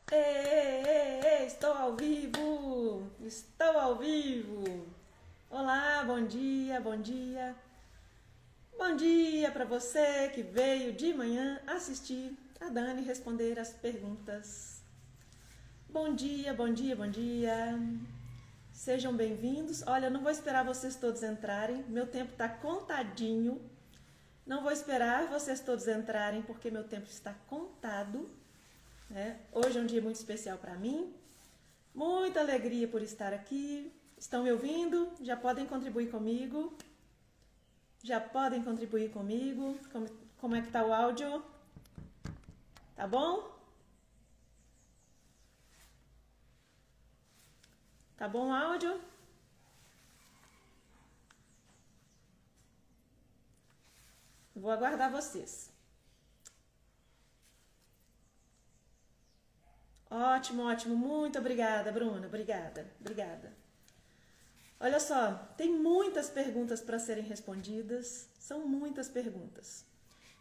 Estou ao vivo! Estou ao vivo! Olá, bom dia, bom dia. Bom dia para você que veio de manhã assistir a Dani responder as perguntas. Bom dia, bom dia, bom dia. Sejam bem-vindos. Olha, eu não vou esperar vocês todos entrarem, meu tempo está contadinho. Não vou esperar vocês todos entrarem porque meu tempo está contado. Hoje é um dia muito especial para mim. Muita alegria por estar aqui. Estão me ouvindo? Já podem contribuir comigo? Já podem contribuir comigo? Como é que tá o áudio? Tá bom? Tá bom o áudio? Vou aguardar vocês. Ótimo, ótimo. Muito obrigada, Bruna. Obrigada. Olha só, tem muitas perguntas para serem respondidas. São muitas perguntas.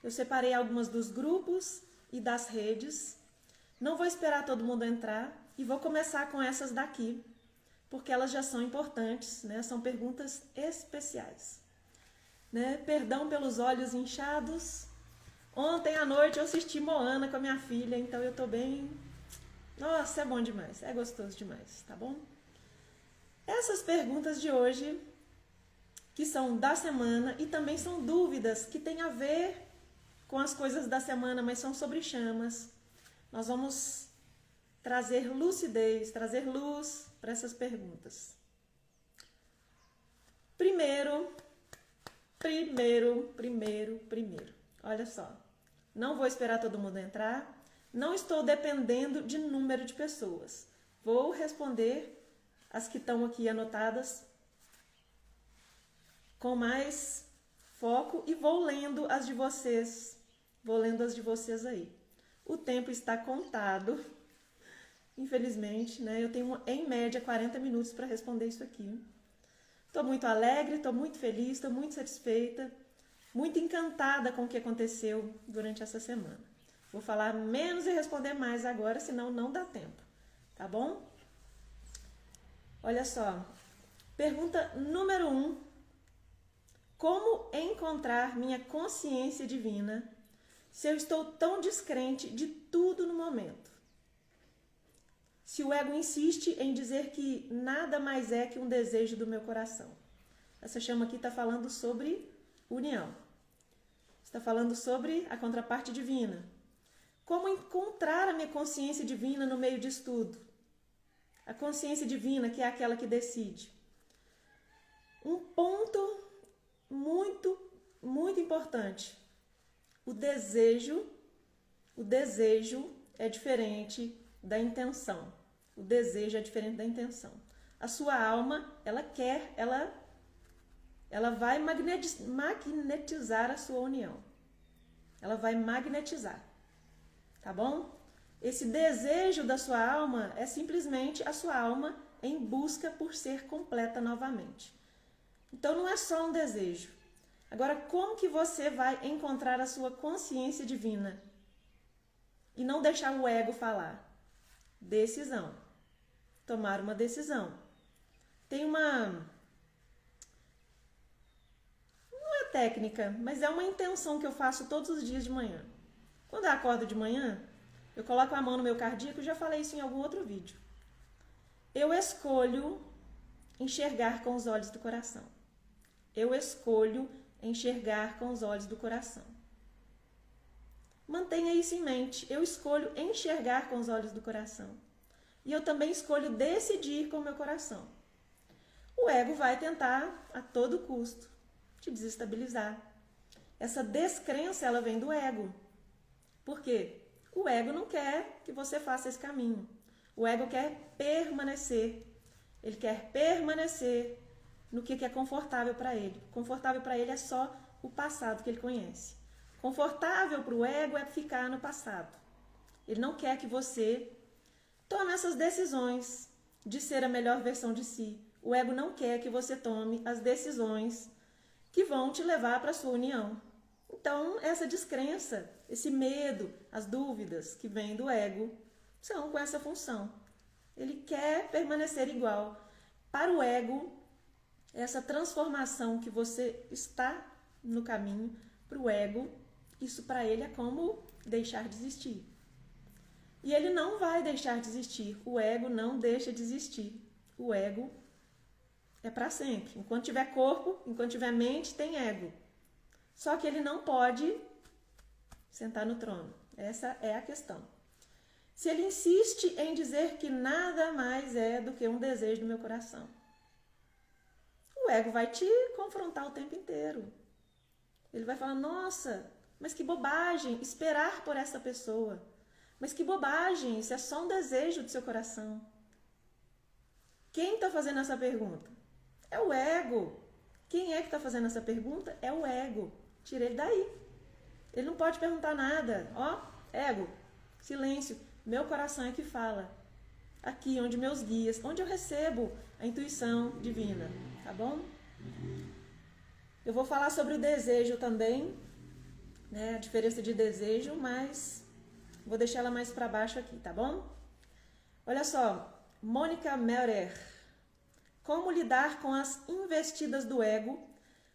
Eu separei algumas dos grupos e das redes. Não vou esperar todo mundo entrar e vou começar com essas daqui, porque elas já são importantes, né? São perguntas especiais. Perdão pelos olhos inchados. Ontem à noite eu assisti Moana com a minha filha, então eu tô bem... Nossa, é bom demais, é gostoso demais, tá bom? Essas perguntas de hoje, que são da semana e também são dúvidas que têm a ver com as coisas da semana, mas são sobre chamas. Nós vamos trazer lucidez, trazer luz para essas perguntas. Primeiro. Olha só, não vou esperar todo mundo entrar, não estou dependendo de número de pessoas. Vou responder as que estão aqui anotadas com mais foco e vou lendo as de vocês. Vou lendo as de vocês aí. O tempo está contado, infelizmente, né? Eu tenho em média 40 minutos para responder isso aqui. Estou muito alegre, estou muito feliz, estou muito satisfeita, muito encantada com o que aconteceu durante essa semana. Vou falar menos e responder mais agora, senão não dá tempo, tá bom? Olha só, pergunta número 1. Como encontrar minha consciência divina se eu estou tão descrente de tudo no momento? Se o ego insiste em dizer que nada mais é que um desejo do meu coração. Essa chama aqui está falando sobre união. Está falando sobre a contraparte divina. Como encontrar a minha consciência divina no meio disso tudo? A consciência divina, que é aquela que decide. Um ponto muito, muito importante. O desejo é diferente da intenção. O desejo é diferente da intenção. A sua alma, ela quer, ela vai magnetizar a sua união. Ela vai magnetizar. Tá bom? Esse desejo da sua alma é simplesmente a sua alma em busca por ser completa novamente. Então não é só um desejo. Agora, como que você vai encontrar a sua consciência divina? E não deixar o ego falar? Decisão. Tomar uma decisão. Tem uma... Não é técnica, mas é uma intenção que eu faço todos os dias de manhã. Quando eu acordo de manhã, eu coloco a mão no meu cardíaco, já falei isso em algum outro vídeo. Eu escolho enxergar com os olhos do coração. Eu escolho enxergar com os olhos do coração. Mantenha isso em mente. Eu escolho enxergar com os olhos do coração. E eu também escolho decidir com o meu coração. O ego vai tentar, a todo custo, te desestabilizar. Essa descrença, ela vem do ego. Por quê? O ego não quer que você faça esse caminho. O ego quer permanecer. Ele quer permanecer no que é confortável para ele. Confortável para ele é só o passado que ele conhece. Confortável para o ego é ficar no passado. Ele não quer que você tome essas decisões de ser a melhor versão de si. O ego não quer que você tome as decisões que vão te levar para a sua união. Então, essa descrença, esse medo, as dúvidas que vêm do ego são com essa função. Ele quer permanecer igual. Para o ego, essa transformação que você está no caminho, para o ego, isso para ele é como deixar de existir. E ele não vai deixar de existir. O ego não deixa de existir. O ego é para sempre. Enquanto tiver corpo, enquanto tiver mente, tem ego. Só que ele não pode sentar no trono. Essa é a questão. Se ele insiste em dizer que nada mais é do que um desejo do meu coração, o ego vai te confrontar o tempo inteiro. Ele vai falar, nossa, mas que bobagem esperar por essa pessoa. Mas que bobagem, isso é só um desejo do seu coração. Quem está fazendo essa pergunta? É o ego. Quem é que está fazendo essa pergunta? É o ego. Tira ele daí. Ele não pode perguntar nada. Ó, ego, silêncio. Meu coração é que fala. Aqui, onde meus guias, onde eu recebo a intuição divina. Tá bom? Eu vou falar sobre o desejo também, né? A diferença de desejo, mas vou deixar ela mais para baixo aqui, tá bom? Olha só, Mônica Meurer. Como lidar com as investidas do ego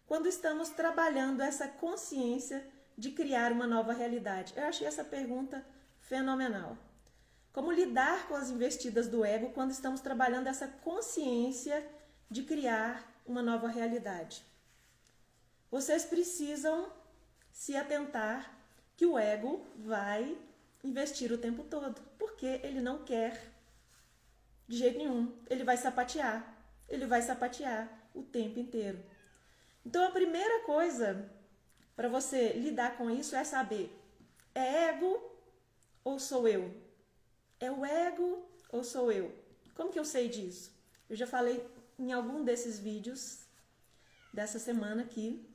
quando estamos trabalhando essa consciência de criar uma nova realidade? Eu achei essa pergunta fenomenal. Como lidar com as investidas do ego quando estamos trabalhando essa consciência de criar uma nova realidade? Vocês precisam se atentar que o ego vai investir o tempo todo, porque ele não quer de jeito nenhum. Ele vai sapatear o tempo inteiro. Então a primeira coisa para você lidar com isso é saber, é ego ou sou eu? É o ego ou sou eu? Como que eu sei disso? Eu já falei em algum desses vídeos dessa semana aqui.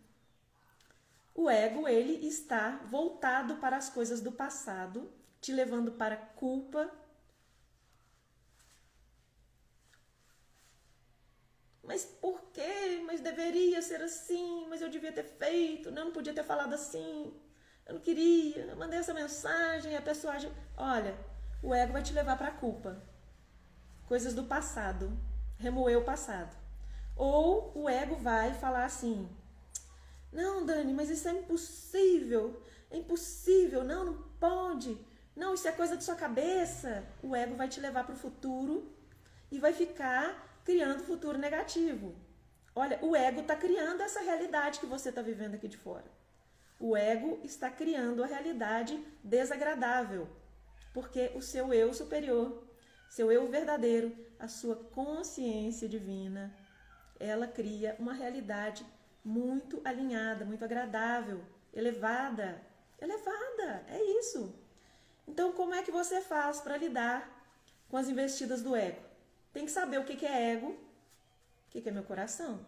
O ego, ele está voltado para as coisas do passado, te levando para culpa. Mas por quê? Mas deveria ser assim, mas eu devia ter feito, não podia ter falado assim, eu não queria, eu mandei essa mensagem, a pessoa... Olha, o ego vai te levar para a culpa. Coisas do passado, remoer o passado. Ou o ego vai falar assim, não, Dani, mas isso é impossível, não pode, não, isso é coisa de sua cabeça. O ego vai te levar para o futuro e vai ficar criando futuro negativo. Olha, o ego está criando essa realidade que você está vivendo aqui de fora. O ego está criando a realidade desagradável, porque o seu eu superior, seu eu verdadeiro, a sua consciência divina, ela cria uma realidade muito alinhada, muito agradável, elevada. Elevada, é isso. Então, como é que você faz para lidar com as investidas do ego? Tem que saber o que é ego, o que é meu coração.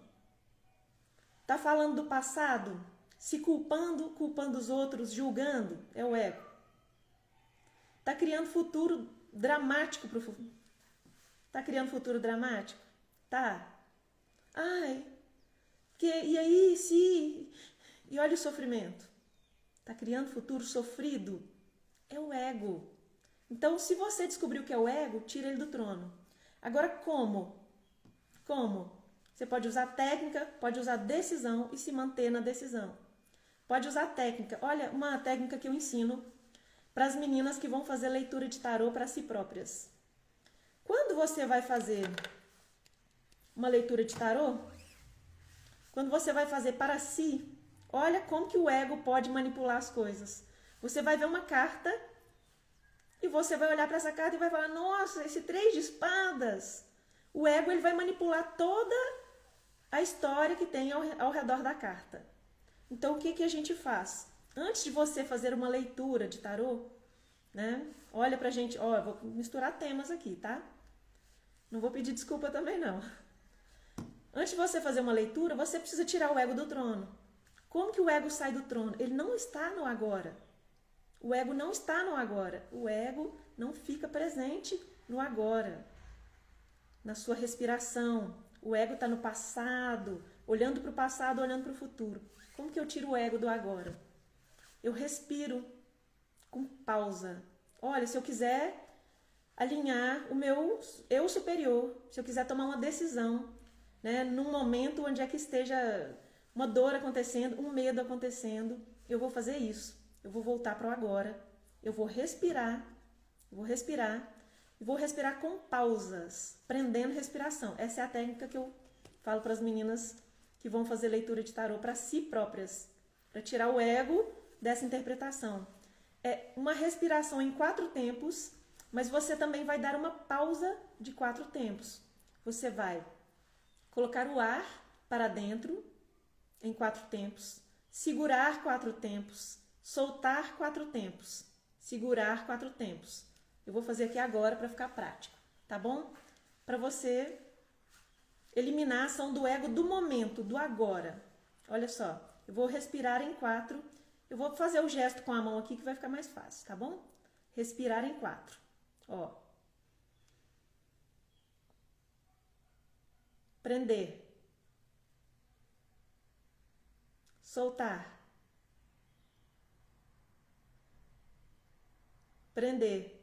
Tá falando do passado, se culpando os outros, julgando, é o ego. Tá criando futuro dramático pro futuro. Tá criando futuro dramático? Tá. Ai, e aí, se... E olha o sofrimento. Tá criando futuro sofrido? É o ego. Então, se você descobrir o que é o ego, tira ele do trono. Agora, como? Como? Você pode usar técnica, pode usar decisão e se manter na decisão. Pode usar técnica. Olha, uma técnica que eu ensino para as meninas que vão fazer leitura de tarô para si próprias. Quando você vai fazer uma leitura de tarô, quando você vai fazer para si, olha como que o ego pode manipular as coisas. Você vai ver uma carta e você vai olhar para essa carta e vai falar, nossa, esse 3 de espadas. O ego, ele vai manipular toda a história que tem ao redor da carta. Então, o que a gente faz? Antes de você fazer uma leitura de tarô, né? Olha pra gente, ó, eu vou misturar temas aqui, tá? Não vou pedir desculpa também, não. Antes de você fazer uma leitura, você precisa tirar o ego do trono. Como que o ego sai do trono? Ele não está no agora. O ego não está no agora. O ego não fica presente no agora. Na sua respiração. O ego está no passado, olhando para o passado, olhando para o futuro. Como que eu tiro o ego do agora? Eu respiro com pausa. Olha, se eu quiser alinhar o meu eu superior, se eu quiser tomar uma decisão, né, num momento onde é que esteja uma dor acontecendo, um medo acontecendo, eu vou fazer isso. Eu vou voltar para o agora. Eu vou respirar e vou respirar com pausas, prendendo respiração. Essa é a técnica que eu falo para as meninas que vão fazer leitura de tarô para si próprias, para tirar o ego dessa interpretação. É uma respiração em 4 tempos, mas você também vai dar uma pausa de 4 tempos. Você vai colocar o ar para dentro em 4 tempos, segurar 4 tempos, soltar 4 tempos, segurar 4 tempos. Eu vou fazer aqui agora para ficar prático, tá bom? Para você eliminar a ação do ego do momento, do agora. Olha só, eu vou respirar em 4. Eu vou fazer o gesto com a mão aqui que vai ficar mais fácil, tá bom? Respirar em 4. Ó. Prender. Soltar. Prender.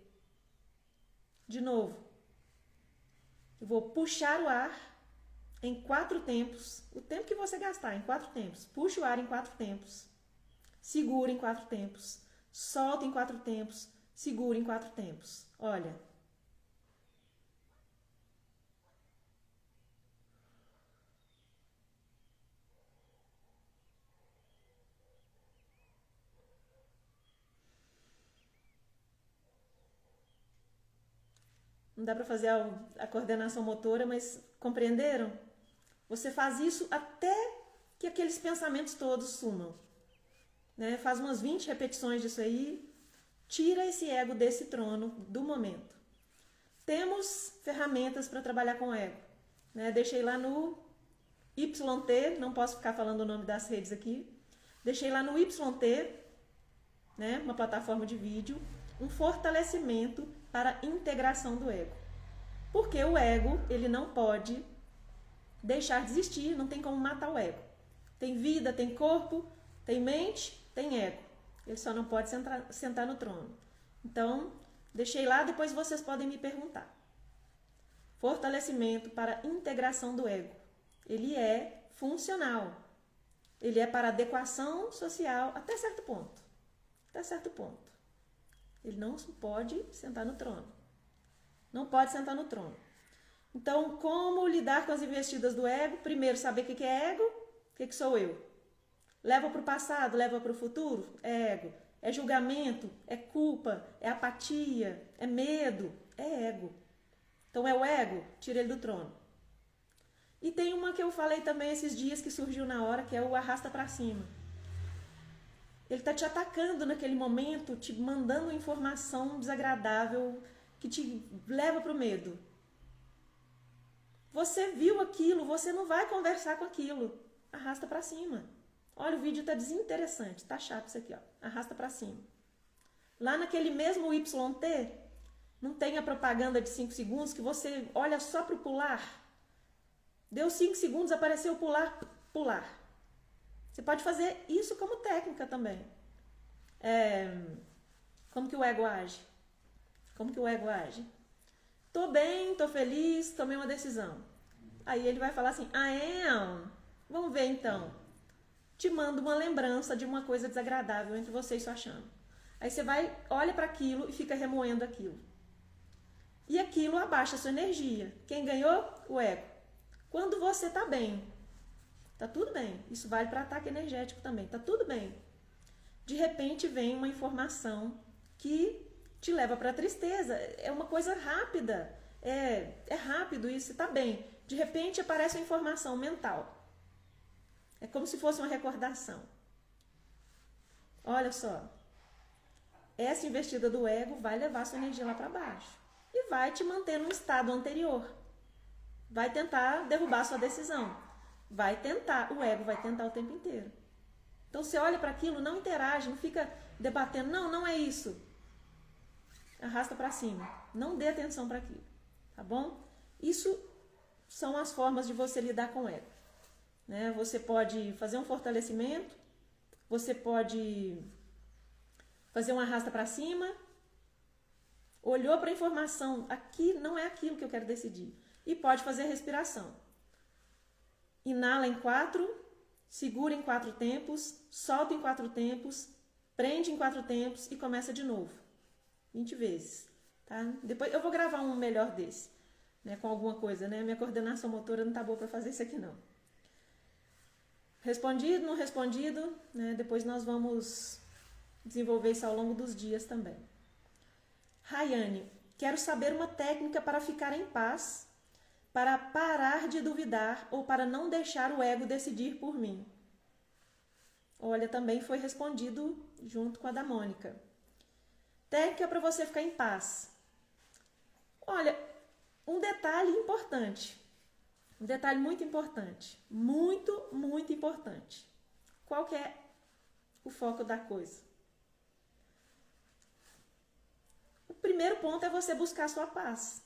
De novo. Eu vou puxar o ar em 4 tempos. O tempo que você gastar, em 4 tempos. Puxa o ar em 4 tempos. Segura em 4 tempos. Solta em 4 tempos. Segura em 4 tempos. Olha. Não dá para fazer a coordenação motora, mas compreenderam? Você faz isso até que aqueles pensamentos todos sumam. Né? Faz umas 20 repetições disso aí. Tira esse ego desse trono do momento. Temos ferramentas para trabalhar com o ego. Né? Deixei lá no YT, não posso ficar falando o nome das redes aqui. Deixei lá no YT, né? Uma plataforma de vídeo, um fortalecimento para a integração do ego. Porque o ego, ele não pode deixar de existir, não tem como matar o ego. Tem vida, tem corpo, tem mente, tem ego. Ele só não pode sentar no trono. Então, deixei lá, depois vocês podem me perguntar. Fortalecimento para a integração do ego. Ele é funcional. Ele é para adequação social até certo ponto. Até certo ponto. Ele não pode sentar no trono. Não pode sentar no trono. Então, como lidar com as investidas do ego? Primeiro, saber o que é ego, o que sou eu. Leva para o passado, leva para o futuro? É ego. É julgamento, é culpa, é apatia, é medo, é ego. Então, é o ego, tira ele do trono. E tem uma que eu falei também esses dias que surgiu na hora, que é o arrasta para cima. Ele está te atacando naquele momento, te mandando informação desagradável que te leva para o medo. Você viu aquilo, você não vai conversar com aquilo. Arrasta para cima. Olha, o vídeo está desinteressante, está chato isso aqui, ó. Arrasta para cima. Lá naquele mesmo YT, não tem a propaganda de 5 segundos que você olha só para o pular. Deu 5 segundos, apareceu o pular, pular. Você pode fazer isso como técnica também. Como que o ego age? Como que o ego age? Tô bem, tô feliz, tomei uma decisão. Aí ele vai falar assim, vamos ver então. Te mando uma lembrança de uma coisa desagradável entre você e sua chama. Aí você vai, olha para aquilo e fica remoendo aquilo. E aquilo abaixa a sua energia. Quem ganhou? O ego. Quando você tá bem, tá tudo bem. Isso vale para ataque energético também. Tá tudo bem. De repente vem uma informação que te leva para a tristeza. É uma coisa rápida. É rápido isso, você tá bem. De repente aparece uma informação mental. É como se fosse uma recordação. Olha só. Essa investida do ego vai levar sua energia lá para baixo. E vai te manter num estado anterior. Vai tentar derrubar sua decisão. Vai tentar. O ego vai tentar o tempo inteiro. Então você olha para aquilo, não interage, não fica debatendo. Não é isso. Arrasta para cima. Não dê atenção para aquilo. Tá bom? Isso são as formas de você lidar com o ego. Né? Você pode fazer um fortalecimento. Você pode fazer um arrasta para cima. olhou para a informação, aqui não é aquilo que eu quero decidir. E pode fazer a respiração. Inala em 4, segura em 4 tempos, solta em 4 tempos, prende em 4 tempos e começa de novo. 20 vezes. Tá? Depois eu vou gravar um melhor desse, né, com alguma coisa, né? Minha coordenação motora não tá boa para fazer isso aqui não. Respondido, não respondido, né? Depois nós vamos desenvolver isso ao longo dos dias também. Rayane, quero saber uma técnica para ficar em paz, para parar de duvidar ou para não deixar o ego decidir por mim. Olha, também foi respondido junto com a da Mônica. Técnica para você ficar em paz. Olha, um detalhe importante. Um detalhe muito importante. Muito, muito importante. Qual que é o foco da coisa? O primeiro ponto é você buscar a sua paz.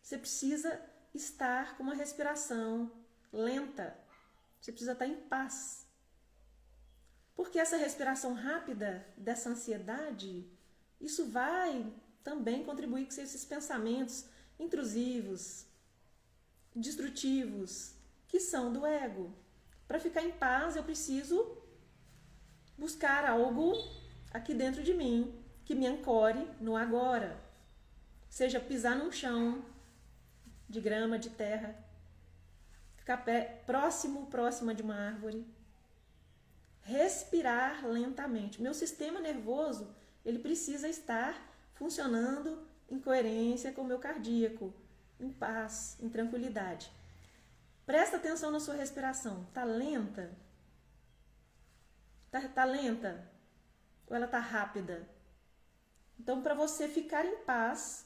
Você precisa estar com uma respiração lenta. Você precisa estar em paz. Porque essa respiração rápida dessa ansiedade, isso vai também contribuir com esses pensamentos intrusivos, destrutivos, que são do ego. Para ficar em paz, eu preciso buscar algo aqui dentro de mim que me ancore no agora. Seja pisar num chão de grama, de terra, ficar próxima de uma árvore, respirar lentamente. Meu sistema nervoso, ele precisa estar funcionando em coerência com o meu cardíaco, em paz, em tranquilidade. Presta atenção na sua respiração. Tá lenta? Tá lenta? Ou ela tá rápida? Então, para você ficar em paz,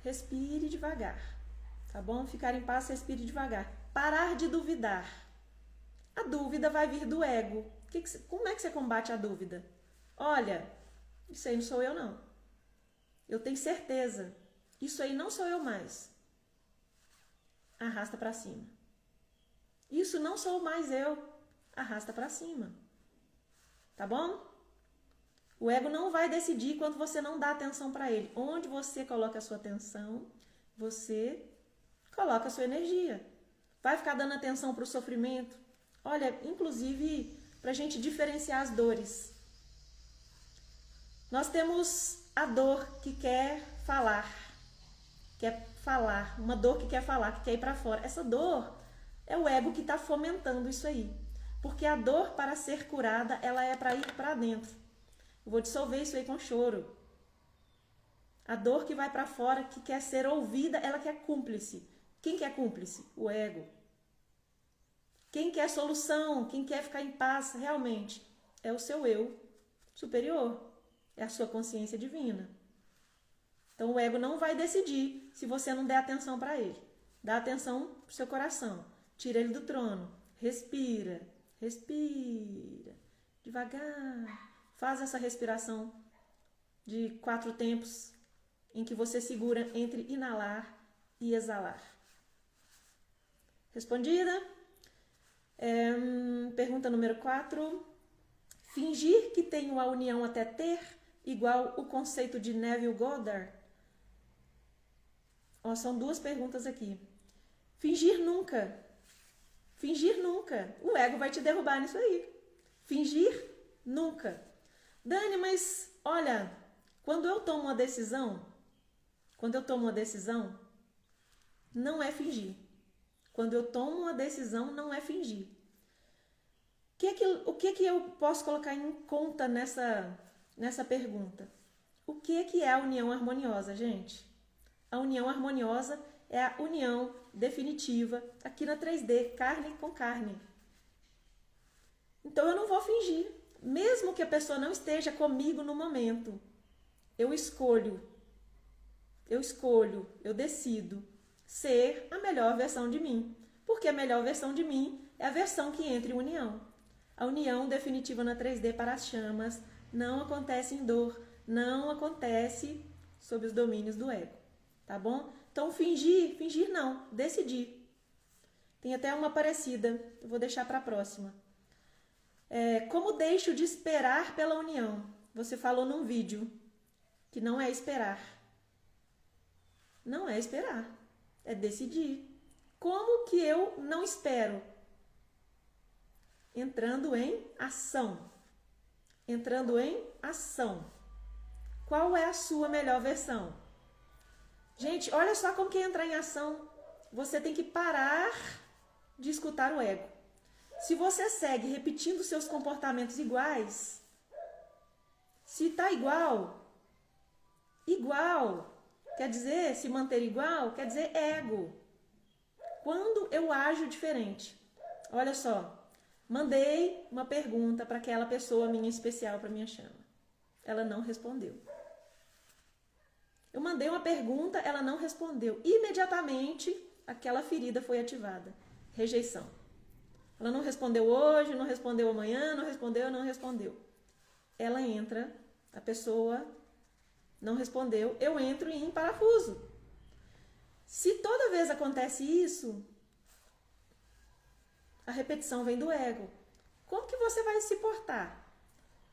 respire devagar. Tá bom? Ficar em paz, respire devagar. Parar de duvidar. A dúvida vai vir do ego. Como é que você combate a dúvida? Olha, isso aí não sou eu não. Eu tenho certeza. Isso aí não sou eu mais. Arrasta para cima. Isso não sou mais eu. Arrasta para cima. Tá bom? O ego não vai decidir quando você não dá atenção para ele. Onde você coloca a sua atenção, você coloca a sua energia. Vai ficar dando atenção para o sofrimento? Olha, inclusive, para a gente diferenciar as dores. Nós temos a dor que quer falar. Uma dor que quer falar, que quer ir para fora. Essa dor é o ego que está fomentando isso aí. Porque a dor, para ser curada, ela é para ir para dentro. Eu vou dissolver isso aí com choro. A dor que vai para fora, que quer ser ouvida, ela quer cúmplice. Quem quer cúmplice? O ego. Quem quer solução, quem quer ficar em paz realmente, é o seu eu superior. É a sua consciência divina. Então o ego não vai decidir se você não der atenção para ele. Dá atenção pro seu coração. Tira ele do trono. Respira. Respira. Devagar. Faz essa respiração de 4 tempos em que você segura entre inalar e exalar. Respondida? Pergunta número 4. Fingir que tenho a união até ter, igual o conceito de Neville Goddard? São 2 perguntas aqui. Fingir nunca. Fingir nunca. O ego vai te derrubar nisso aí. Fingir nunca. Dani, mas olha, quando eu tomo uma decisão, não é fingir. Quando eu tomo uma decisão, não é fingir. O que eu posso colocar em conta nessa pergunta? O que é a união harmoniosa, gente? A união harmoniosa é a união definitiva aqui na 3D, carne com carne. Então eu não vou fingir, mesmo que a pessoa não esteja comigo no momento. Eu escolho, eu decido ser a melhor versão de mim, porque a melhor versão de mim é a versão que entra em união. A união definitiva na 3D para as chamas não acontece em dor, não acontece sob os domínios do ego, tá bom? Então fingir não, decidir. Tem até uma parecida, eu vou deixar para a próxima. Como deixo de esperar pela união? você falou num vídeo que não é esperar. Não é esperar, é decidir. Como que eu não espero? Entrando em ação. Entrando em ação. Qual é a sua melhor versão? Gente, olha só como que é entrar em ação. Você tem que parar de escutar o ego. Se você segue repetindo seus comportamentos iguais, se tá igual, quer dizer, se manter igual, quer dizer ego. Quando eu ajo diferente, olha só, mandei uma pergunta para aquela pessoa minha especial, para minha chama. Ela não respondeu. Eu mandei uma pergunta, ela não respondeu. Imediatamente, aquela ferida foi ativada. Rejeição. Ela não respondeu hoje, não respondeu amanhã, não respondeu. Ela entra, a pessoa não respondeu, eu entro em parafuso. Se toda vez acontece isso, a repetição vem do ego. Como que você vai se portar?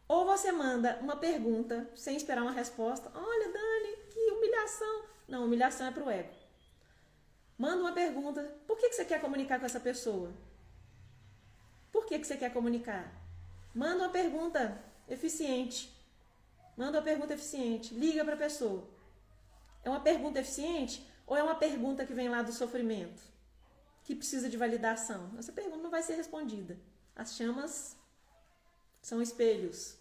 Ou você manda uma pergunta sem esperar uma resposta. Olha, Dani, que humilhação. Não, humilhação é pro ego. Manda uma pergunta. Por que você quer comunicar com essa pessoa? Por que você quer comunicar? Manda uma pergunta eficiente. Liga para a pessoa. É uma pergunta eficiente ou é uma pergunta que vem lá do sofrimento? Que precisa de validação? Essa pergunta não vai ser respondida. As chamas são espelhos.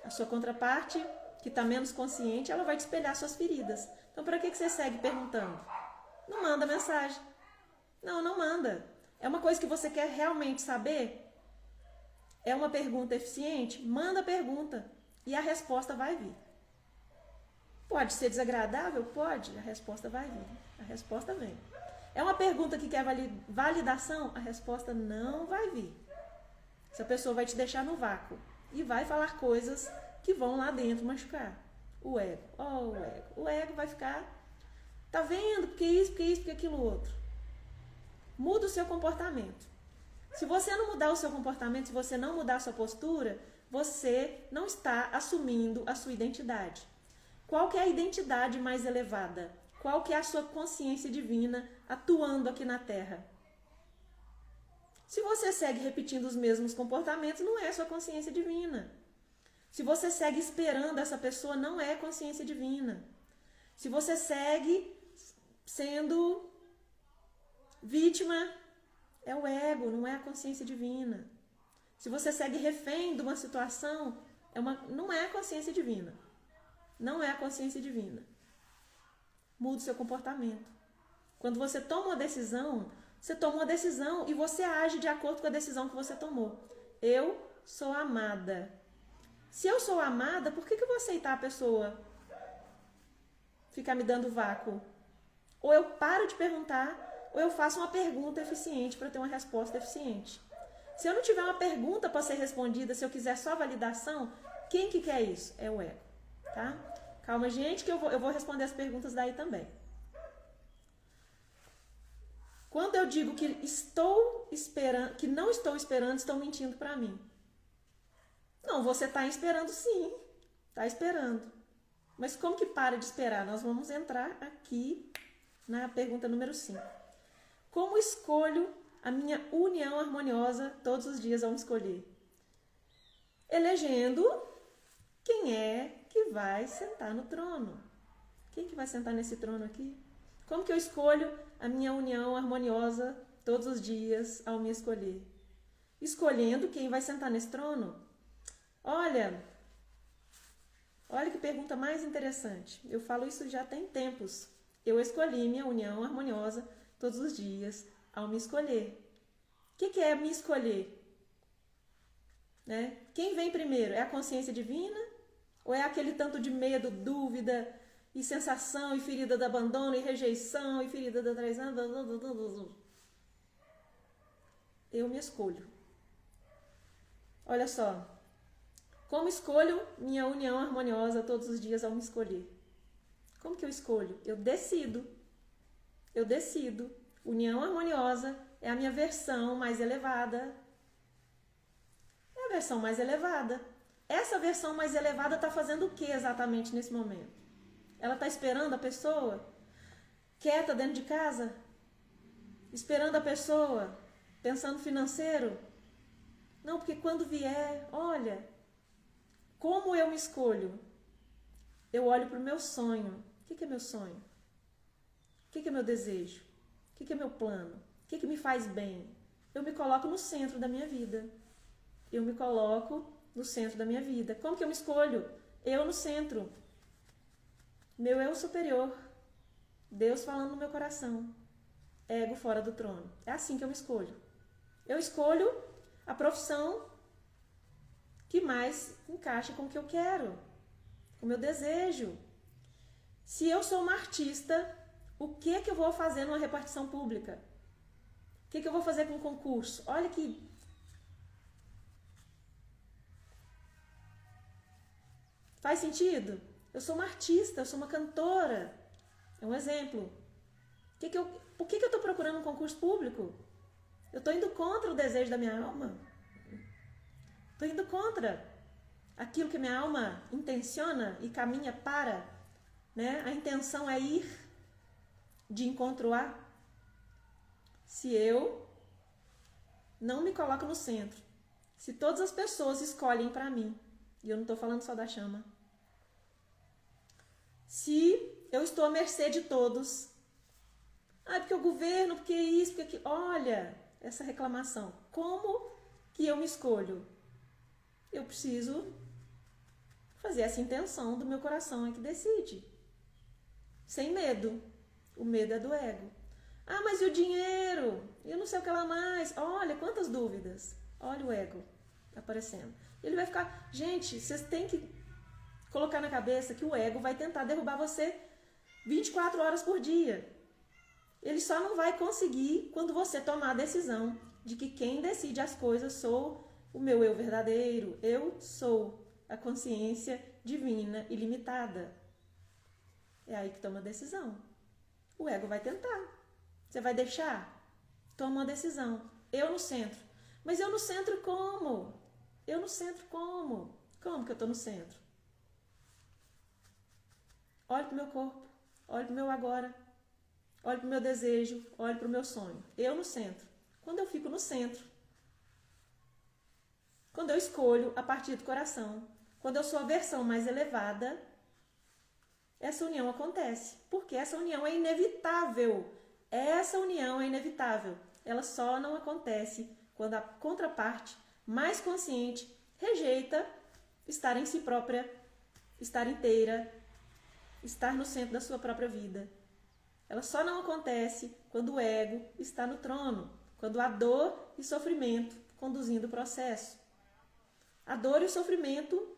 A sua contraparte, que está menos consciente, ela vai te espelhar suas feridas. Então, para que você segue perguntando? Não manda mensagem. Não manda. É uma coisa que você quer realmente saber? É uma pergunta eficiente? Manda a pergunta e a resposta vai vir. Pode ser desagradável? Pode. A resposta vai vir. A resposta vem. É uma pergunta que quer validação? A resposta não vai vir. Essa pessoa vai te deixar no vácuo e vai falar coisas que vão lá dentro machucar. O ego. O ego. O ego vai ficar, tá vendo? Porque isso, porque aquilo outro. Muda o seu comportamento. Se você não mudar o seu comportamento, se você não mudar a sua postura, você não está assumindo a sua identidade. Qual que é a identidade mais elevada? Qual que é a sua consciência divina atuando aqui na Terra? Se você segue repetindo os mesmos comportamentos, não é sua consciência divina. Se você segue esperando essa pessoa, não é consciência divina. Se você segue sendo vítima, é o ego, não é a consciência divina. Se você segue refém de uma situação, não é a consciência divina. Não é a consciência divina. Muda o seu comportamento. Quando você toma uma decisão, você toma uma decisão e você age de acordo com a decisão que você tomou. Eu sou amada. Se eu sou amada, por que eu vou aceitar a pessoa ficar me dando vácuo? Ou eu paro de perguntar, ou eu faço uma pergunta eficiente para ter uma resposta eficiente. Se eu não tiver uma pergunta para ser respondida, se eu quiser só validação, quem que quer isso? É o ego, tá? Calma, gente, que eu vou responder as perguntas daí também. Quando eu digo que estou esperando, que não estou esperando, estou mentindo para mim. Não, você está esperando sim. Está esperando. Mas como que para de esperar? Nós vamos entrar aqui na pergunta número 5. Como escolho a minha união harmoniosa todos os dias ao me escolher? Elegendo quem é que vai sentar no trono. Quem que vai sentar nesse trono aqui? Como que eu escolho a minha união harmoniosa todos os dias ao me escolher? Escolhendo quem vai sentar nesse trono. Olha que pergunta mais interessante. Eu falo isso já tem tempos. Eu escolhi minha união harmoniosa todos os dias ao me escolher. O que é me escolher? Né? Quem vem primeiro? É a consciência divina? Ou é aquele tanto de medo, dúvida, e sensação, e ferida do abandono, e rejeição, e ferida da traição? Eu me escolho. Olha só. Como escolho minha união harmoniosa todos os dias ao me escolher? Como que eu escolho? Eu decido. União harmoniosa é a minha versão mais elevada. É a versão mais elevada. essa versão mais elevada está fazendo o que exatamente nesse momento? Ela está esperando a pessoa quieta dentro de casa? Esperando a pessoa pensando financeiro? Não, porque quando vier, olha, como eu me escolho? Eu olho para o meu sonho. O que é meu sonho? O que é meu desejo? O que é meu plano? O que me faz bem? Eu me coloco no centro da minha vida. Eu me coloco no centro da minha vida. Como que eu me escolho? Eu no centro. Meu eu superior. Deus falando no meu coração. Ego fora do trono. É assim que eu me escolho. Eu escolho a profissão que mais encaixa com o que eu quero, com o meu desejo. Se eu sou uma artista, o que é que eu vou fazer numa repartição pública? O que é que eu vou fazer com um concurso? Olha que... Faz sentido? Eu sou uma artista, eu sou uma cantora. É um exemplo. Por que eu estou procurando um concurso público? Eu estou indo contra o desejo da minha alma. Estou indo contra aquilo que minha alma intenciona e caminha para. Né? A intenção é ir de encontro a. Se eu não me coloco no centro, se todas as pessoas escolhem para mim, e eu não estou falando só da chama, se eu estou à mercê de todos, porque o governo, porque isso, porque aquilo, olha, essa reclamação, como que eu me escolho? Eu preciso fazer essa intenção do meu coração é que decide. Sem medo. O medo é do ego. Mas e o dinheiro? Eu não sei o que lá mais. Olha, quantas dúvidas. Olha o ego aparecendo. Ele vai ficar... Gente, vocês têm que colocar na cabeça que o ego vai tentar derrubar você 24 horas por dia. Ele só não vai conseguir quando você tomar a decisão de que quem decide as coisas sou o meu eu verdadeiro. Eu sou a consciência divina ilimitada. É aí que toma a decisão. O ego vai tentar. Você vai deixar? Toma uma decisão. Eu no centro. Mas eu no centro como? Eu no centro como? Como que eu estou no centro? Olho para o meu corpo. Olho para o meu agora. Olho para o meu desejo. Olho para o meu sonho. Eu no centro. Quando eu fico no centro. Quando eu escolho a partir do coração. Quando eu sou a versão mais elevada, essa união acontece. Porque essa união é inevitável. Essa união é inevitável. Ela só não acontece quando a contraparte mais consciente rejeita estar em si própria, estar inteira, estar no centro da sua própria vida. Ela só não acontece quando o ego está no trono, quando há dor e sofrimento conduzindo o processo. A dor e o sofrimento,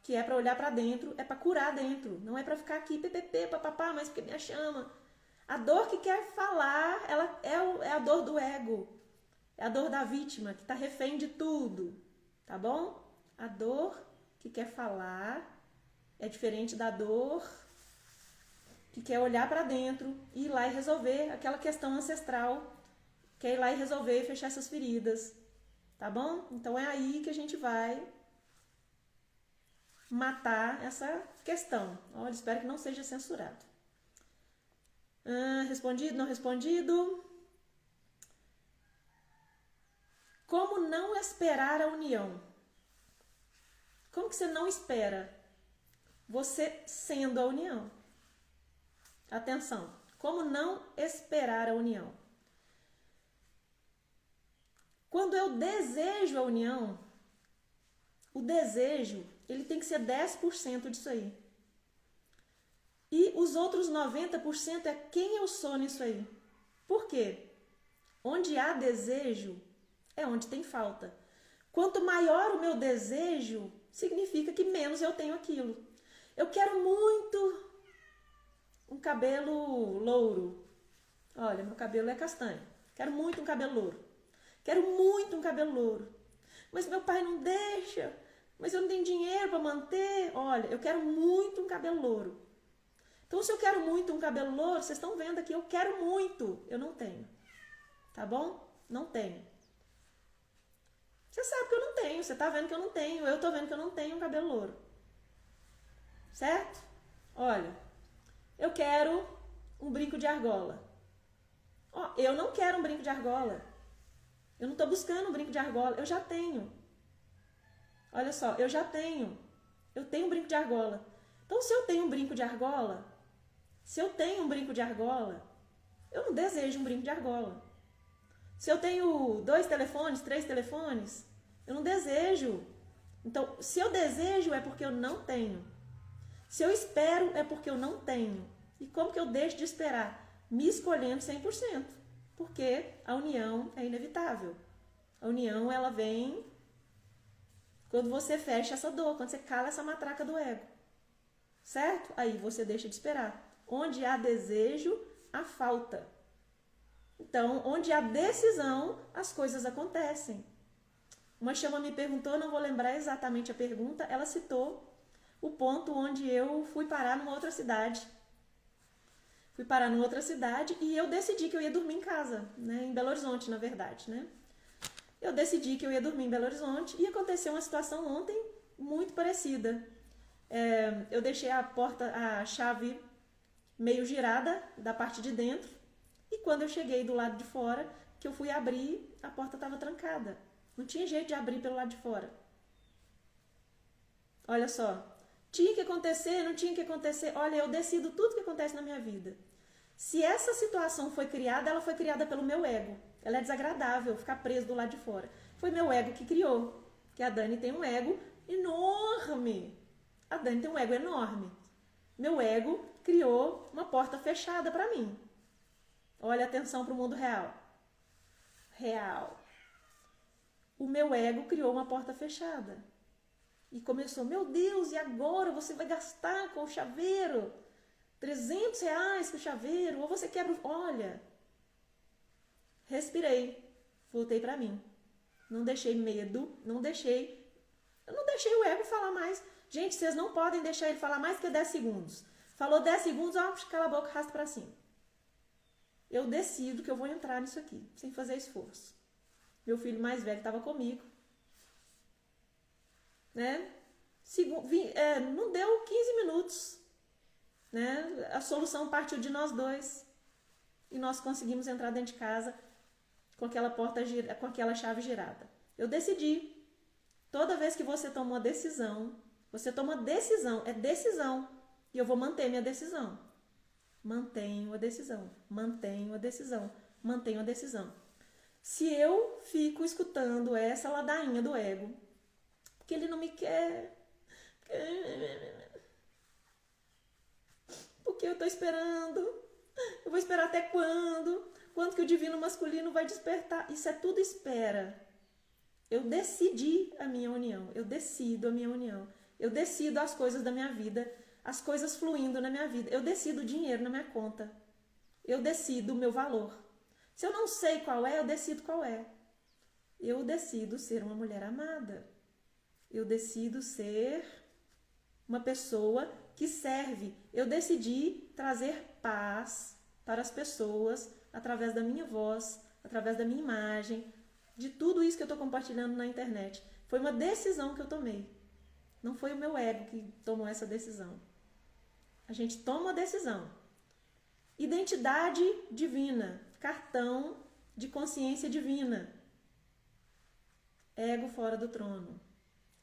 que é para olhar para dentro, é para curar dentro, não é para ficar aqui, ppp, papapá, mas porque me chama. A dor que quer falar, ela é a dor do ego, é a dor da vítima, que está refém de tudo, tá bom? A dor que quer falar é diferente da dor que quer olhar para dentro e ir lá e resolver aquela questão ancestral, quer ir lá e resolver e fechar essas feridas, tá bom? Então é aí que a gente vai matar essa questão. Olha, espero que não seja censurado. Respondido, não respondido? Como não esperar a união? Como que você não espera? Você sendo a união. Atenção, como não esperar a união? Quando eu desejo a união, o desejo, ele tem que ser 10% disso aí. E os outros 90% é quem eu sou nisso aí. Por quê? Onde há desejo, é onde tem falta. Quanto maior o meu desejo, significa que menos eu tenho aquilo. Eu quero muito um cabelo louro. Olha, meu cabelo é castanho. Quero muito um cabelo louro. Quero muito um cabelo louro. Mas meu pai não deixa. Mas eu não tenho dinheiro para manter. Olha, eu quero muito um cabelo louro. Então, se eu quero muito um cabelo louro, vocês estão vendo aqui, eu quero muito. Eu não tenho. Tá bom? Não tenho. Você sabe que eu não tenho, você tá vendo que eu não tenho, eu tô vendo que eu não tenho um cabelo louro. Certo? Olha, eu quero um brinco de argola. Ó, eu não quero um brinco de argola. Eu não tô buscando um brinco de argola, eu já tenho. Olha só, eu já tenho. Eu tenho um brinco de argola. Então, se eu tenho um brinco de argola, eu não desejo um brinco de argola. Se eu tenho 2 telefones, 3 telefones, eu não desejo. Então, se eu desejo é porque eu não tenho. Se eu espero é porque eu não tenho. E como que eu deixo de esperar? Me escolhendo 100%. Porque a união é inevitável. A união, ela vem quando você fecha essa dor, quando você cala essa matraca do ego. Certo? Aí você deixa de esperar. Onde há desejo, há falta. Então, onde há decisão, as coisas acontecem. Uma chama me perguntou, não vou lembrar exatamente a pergunta, ela citou o ponto onde eu fui parar numa outra cidade. Fui parar numa outra cidade e eu decidi que eu ia dormir em casa, né? Em Belo Horizonte, na verdade, né? Eu decidi que eu ia dormir em Belo Horizonte e aconteceu uma situação ontem muito parecida. Eu deixei a chave meio girada da parte de dentro e quando eu cheguei do lado de fora, que eu fui abrir, a porta estava trancada. Não tinha jeito de abrir pelo lado de fora. Olha só, tinha que acontecer, não tinha que acontecer. Olha, eu decido tudo que acontece na minha vida. Se essa situação foi criada, ela foi criada pelo meu ego. Ela é desagradável ficar preso do lado de fora. Foi meu ego que criou. Que a Dani tem um ego enorme. A Dani tem um ego enorme. Meu ego criou uma porta fechada para mim. Olha, atenção para o mundo real. Real. O meu ego criou uma porta fechada. E começou, meu Deus, e agora você vai gastar com o chaveiro? R$300 com o chaveiro? Ou você quebra... Olha, respirei, voltei para mim. Não deixei medo, eu não deixei o ego falar mais. Gente, vocês não podem deixar ele falar mais que 10 segundos. Falou 10 segundos, ó, cala a boca, arrasta para cima. Eu decido que eu vou entrar nisso aqui, sem fazer esforço. Meu filho mais velho estava comigo. Né? Não deu 15 minutos. Né? A solução partiu de nós dois. E nós conseguimos entrar dentro de casa com aquela com aquela chave girada. Eu decidi. Toda vez que você toma uma decisão, é decisão. E eu vou manter minha decisão. Mantenho a decisão. Se eu fico escutando essa ladainha do ego, porque ele não me quer, porque eu estou esperando, eu vou esperar até quando? Quando que o divino masculino vai despertar? Isso é tudo espera. Eu decidi a minha união, eu decido a minha união, eu decido as coisas da minha vida, as coisas fluindo na minha vida, eu decido o dinheiro na minha conta, eu decido o meu valor. Se eu não sei qual é, eu decido qual é. Eu decido ser uma mulher amada. Eu decido ser uma pessoa que serve. Eu decidi trazer paz para as pessoas através da minha voz, através da minha imagem, de tudo isso que eu estou compartilhando na internet. Foi uma decisão que eu tomei. Não foi o meu ego que tomou essa decisão. A gente toma uma decisão. Identidade divina, cartão de consciência divina. Ego fora do trono.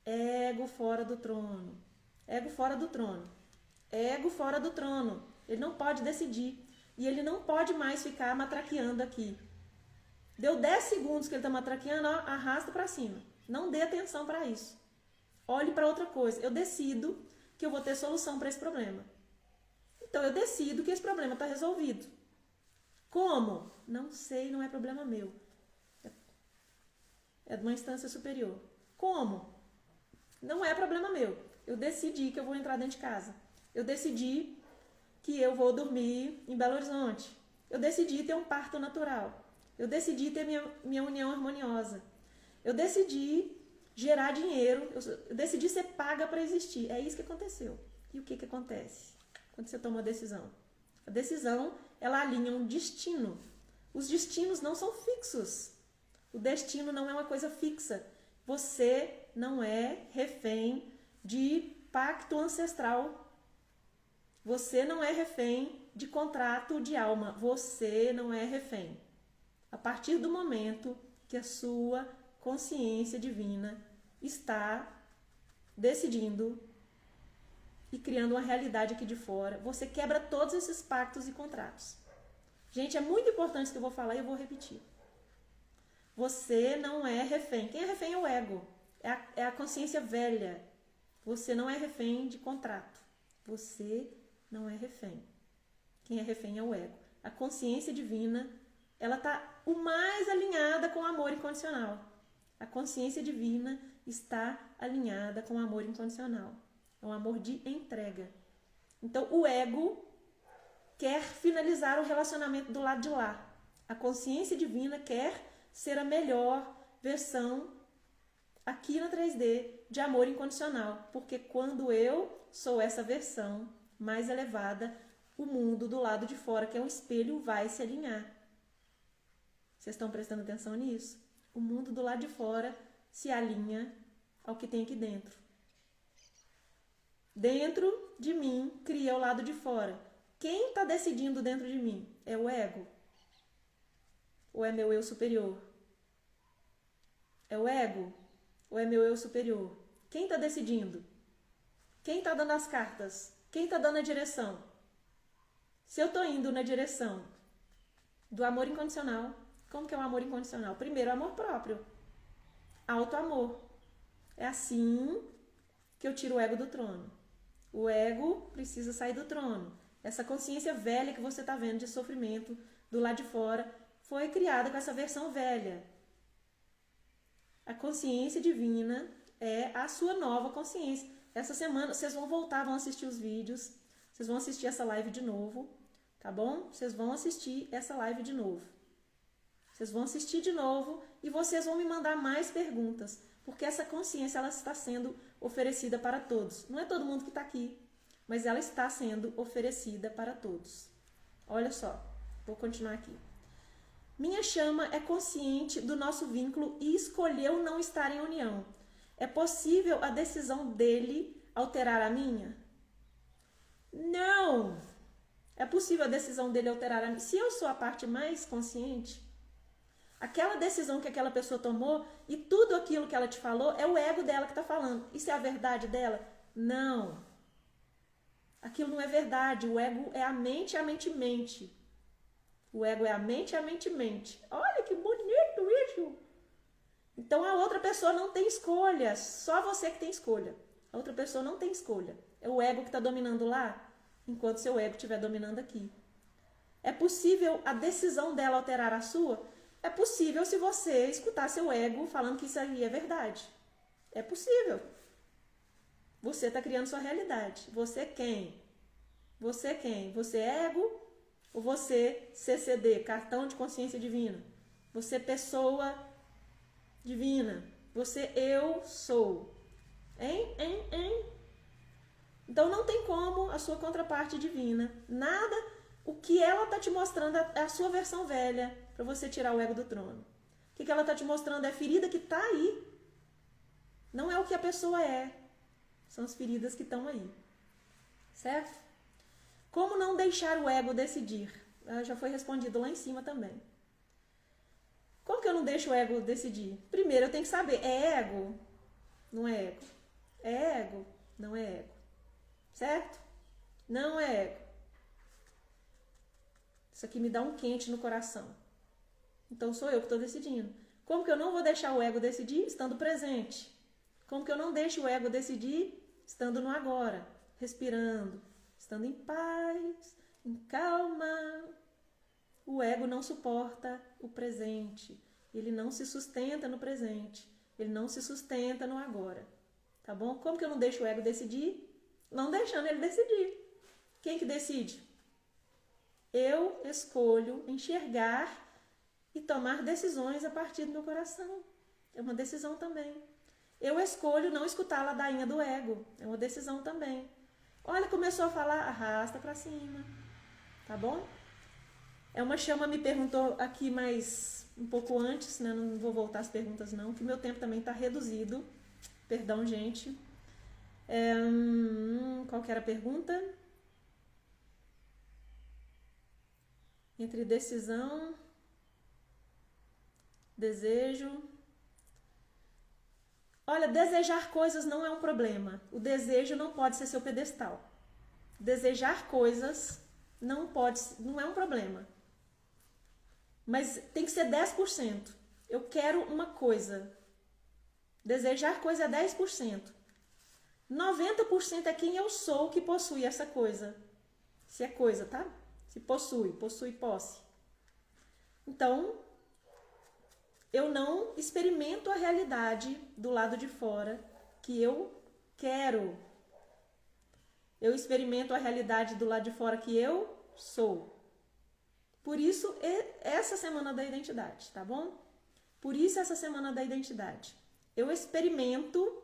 Ego fora do trono. Ego fora do trono. Ego fora do trono. Ele não pode decidir. E ele não pode mais ficar matraqueando aqui. Deu 10 segundos que ele está matraqueando, ó, arrasta para cima. Não dê atenção para isso. Olhe para outra coisa. Eu decido que eu vou ter solução para esse problema. Então eu decido que esse problema está resolvido. Como? Não sei, não é problema meu. É de uma instância superior. Como? Não é problema meu. Eu decidi que eu vou entrar dentro de casa. Eu decidi que eu vou dormir em Belo Horizonte. Eu decidi ter um parto natural. Eu decidi ter minha união harmoniosa. Eu decidi gerar dinheiro. Eu decidi ser paga para existir. É isso que aconteceu. E o que acontece quando você toma uma decisão? A decisão, ela alinha um destino. Os destinos não são fixos. O destino não é uma coisa fixa. Você não é refém de pacto ancestral. Você não é refém de contrato de alma. Você não é refém. A partir do momento que a sua consciência divina está decidindo e criando uma realidade aqui de fora, você quebra todos esses pactos e contratos. Gente, é muito importante isso que eu vou falar e eu vou repetir. Você não é refém. Quem é refém é o ego. É a consciência velha. Você não é refém de contrato. Você não é refém. Quem é refém é o ego. A consciência divina, ela está o mais alinhada com o amor incondicional. A consciência divina está alinhada com o amor incondicional. É um amor de entrega. Então, o ego quer finalizar o relacionamento do lado de lá. A consciência divina quer ser a melhor versão aqui na 3D de amor incondicional. Porque quando eu sou essa versão mais elevada, o mundo do lado de fora, que é um espelho, vai se alinhar. Vocês estão prestando atenção nisso? O mundo do lado de fora se alinha ao que tem aqui dentro. Dentro de mim cria o lado de fora. Quem está decidindo dentro de mim? É o ego? Ou é meu eu superior? É o ego? Ou é meu eu superior? Quem está decidindo? Quem está dando as cartas? Quem está dando a direção? Se eu estou indo na direção do amor incondicional, como que é o amor incondicional? Primeiro, amor próprio. Auto-amor. É assim que eu tiro o ego do trono. O ego precisa sair do trono. Essa consciência velha que você está vendo de sofrimento do lado de fora foi criada com essa versão velha. A consciência divina é a sua nova consciência. Essa semana vocês vão voltar, vão assistir os vídeos, vocês vão assistir essa live de novo, tá bom? Vocês vão assistir essa live de novo. Vocês vão assistir de novo e vocês vão me mandar mais perguntas, porque essa consciência ela está sendo oferecida para todos. Não é todo mundo que está aqui, mas ela está sendo oferecida para todos. Olha só, vou continuar aqui. Minha chama é consciente do nosso vínculo e escolheu não estar em união. É possível a decisão dele alterar a minha? Não! É possível a decisão dele alterar a minha. Se eu sou a parte mais consciente, aquela decisão que aquela pessoa tomou e tudo aquilo que ela te falou é o ego dela que está falando. Isso é a verdade dela? Não. Aquilo não é verdade. O ego é a mente mente. O ego é a mente mente. Olha que bonito isso! Então a outra pessoa não tem escolha. Só você que tem escolha. A outra pessoa não tem escolha. É o ego que está dominando lá, enquanto seu ego estiver dominando aqui. É possível a decisão dela alterar a sua? É possível se você escutar seu ego falando que isso aí é verdade. É possível. Você está criando sua realidade. Você quem? Você quem? Você é ego ou você CCD, cartão de consciência divina? Você pessoa divina? Você eu sou? Hein? Então não tem como a sua contraparte divina, nada, o que ela está te mostrando é a sua versão velha para você tirar o ego do trono. O que ela está te mostrando é a ferida que está aí. Não é o que a pessoa é. São as feridas que estão aí. Certo? Como não deixar o ego decidir? Já foi respondido lá em cima também. Como que eu não deixo o ego decidir? Primeiro eu tenho que saber, é ego? Não é ego. É ego? Não é ego. Certo? Não é ego. Isso aqui me dá um quente no coração. Então sou eu que estou decidindo. Como que eu não vou deixar o ego decidir? Estando presente. Como que eu não deixo o ego decidir? Estando no agora, respirando, estando em paz, em calma. O ego não suporta o presente. Ele não se sustenta no presente. Ele não se sustenta no agora. Tá bom? Como que eu não deixo o ego decidir? Não deixando ele decidir. Quem que decide? Eu escolho enxergar e tomar decisões a partir do meu coração. É uma decisão também. Eu escolho não escutar a ladainha do ego. É uma decisão também. Olha, começou a falar, arrasta para cima. Tá bom? Uma chama me perguntou aqui mais um pouco antes, né? Não vou voltar às perguntas não, que meu tempo também está reduzido. Perdão, gente. Qual que era a pergunta? Entre decisão, desejo. Olha, desejar coisas não é um problema. O desejo não pode ser seu pedestal. Desejar coisas não é um problema. Mas tem que ser 10%. Eu quero uma coisa. Desejar coisa é 10%. 90% é quem eu sou que possui essa coisa. Se é coisa, tá? Se possui posse. Então, eu não experimento a realidade do lado de fora que eu quero. Eu experimento a realidade do lado de fora que eu sou. Por isso, essa semana da identidade, tá bom? Por isso, essa semana da identidade. Eu experimento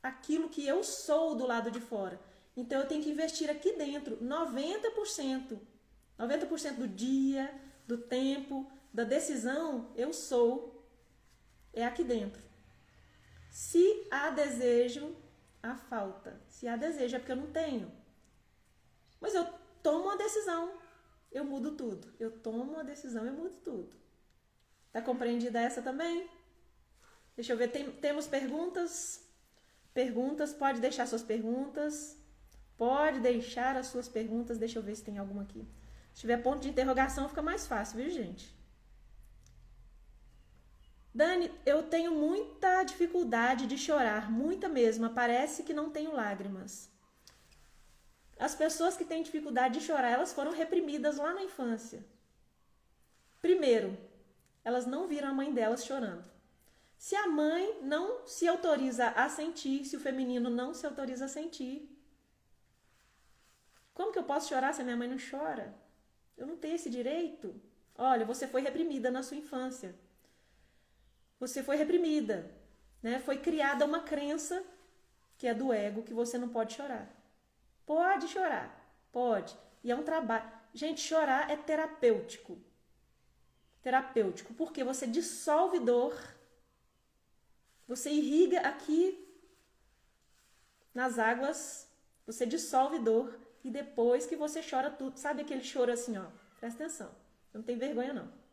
aquilo que eu sou do lado de fora. Então, eu tenho que investir aqui dentro 90%. 90% do dia, do tempo, da decisão, eu sou. É aqui dentro. Se há desejo, há falta. Se há desejo, é porque eu não tenho. Mas eu tomo uma decisão, eu mudo tudo. Eu tomo uma decisão, eu mudo tudo. Tá compreendida essa também? Deixa eu ver, temos perguntas? Perguntas, pode deixar suas perguntas. Pode deixar as suas perguntas. Deixa eu ver se tem alguma aqui. Se tiver ponto de interrogação, fica mais fácil, viu, gente? Dani, eu tenho muita dificuldade de chorar, muita mesmo. Parece que não tenho lágrimas. As pessoas que têm dificuldade de chorar, elas foram reprimidas lá na infância. Primeiro, elas não viram a mãe delas chorando. Se a mãe não se autoriza a sentir, se o feminino não se autoriza a sentir, como que eu posso chorar se a minha mãe não chora? Eu não tenho esse direito. Olha, você foi reprimida na sua infância. Você foi reprimida, né? Foi criada uma crença, que é do ego, que você não pode chorar. Pode chorar, pode. E é um trabalho. Gente, chorar é terapêutico. Terapêutico, porque você dissolve dor, você irriga aqui nas águas, você dissolve dor e depois que você chora tudo. Sabe aquele choro assim, ó? Presta atenção, não tem vergonha não.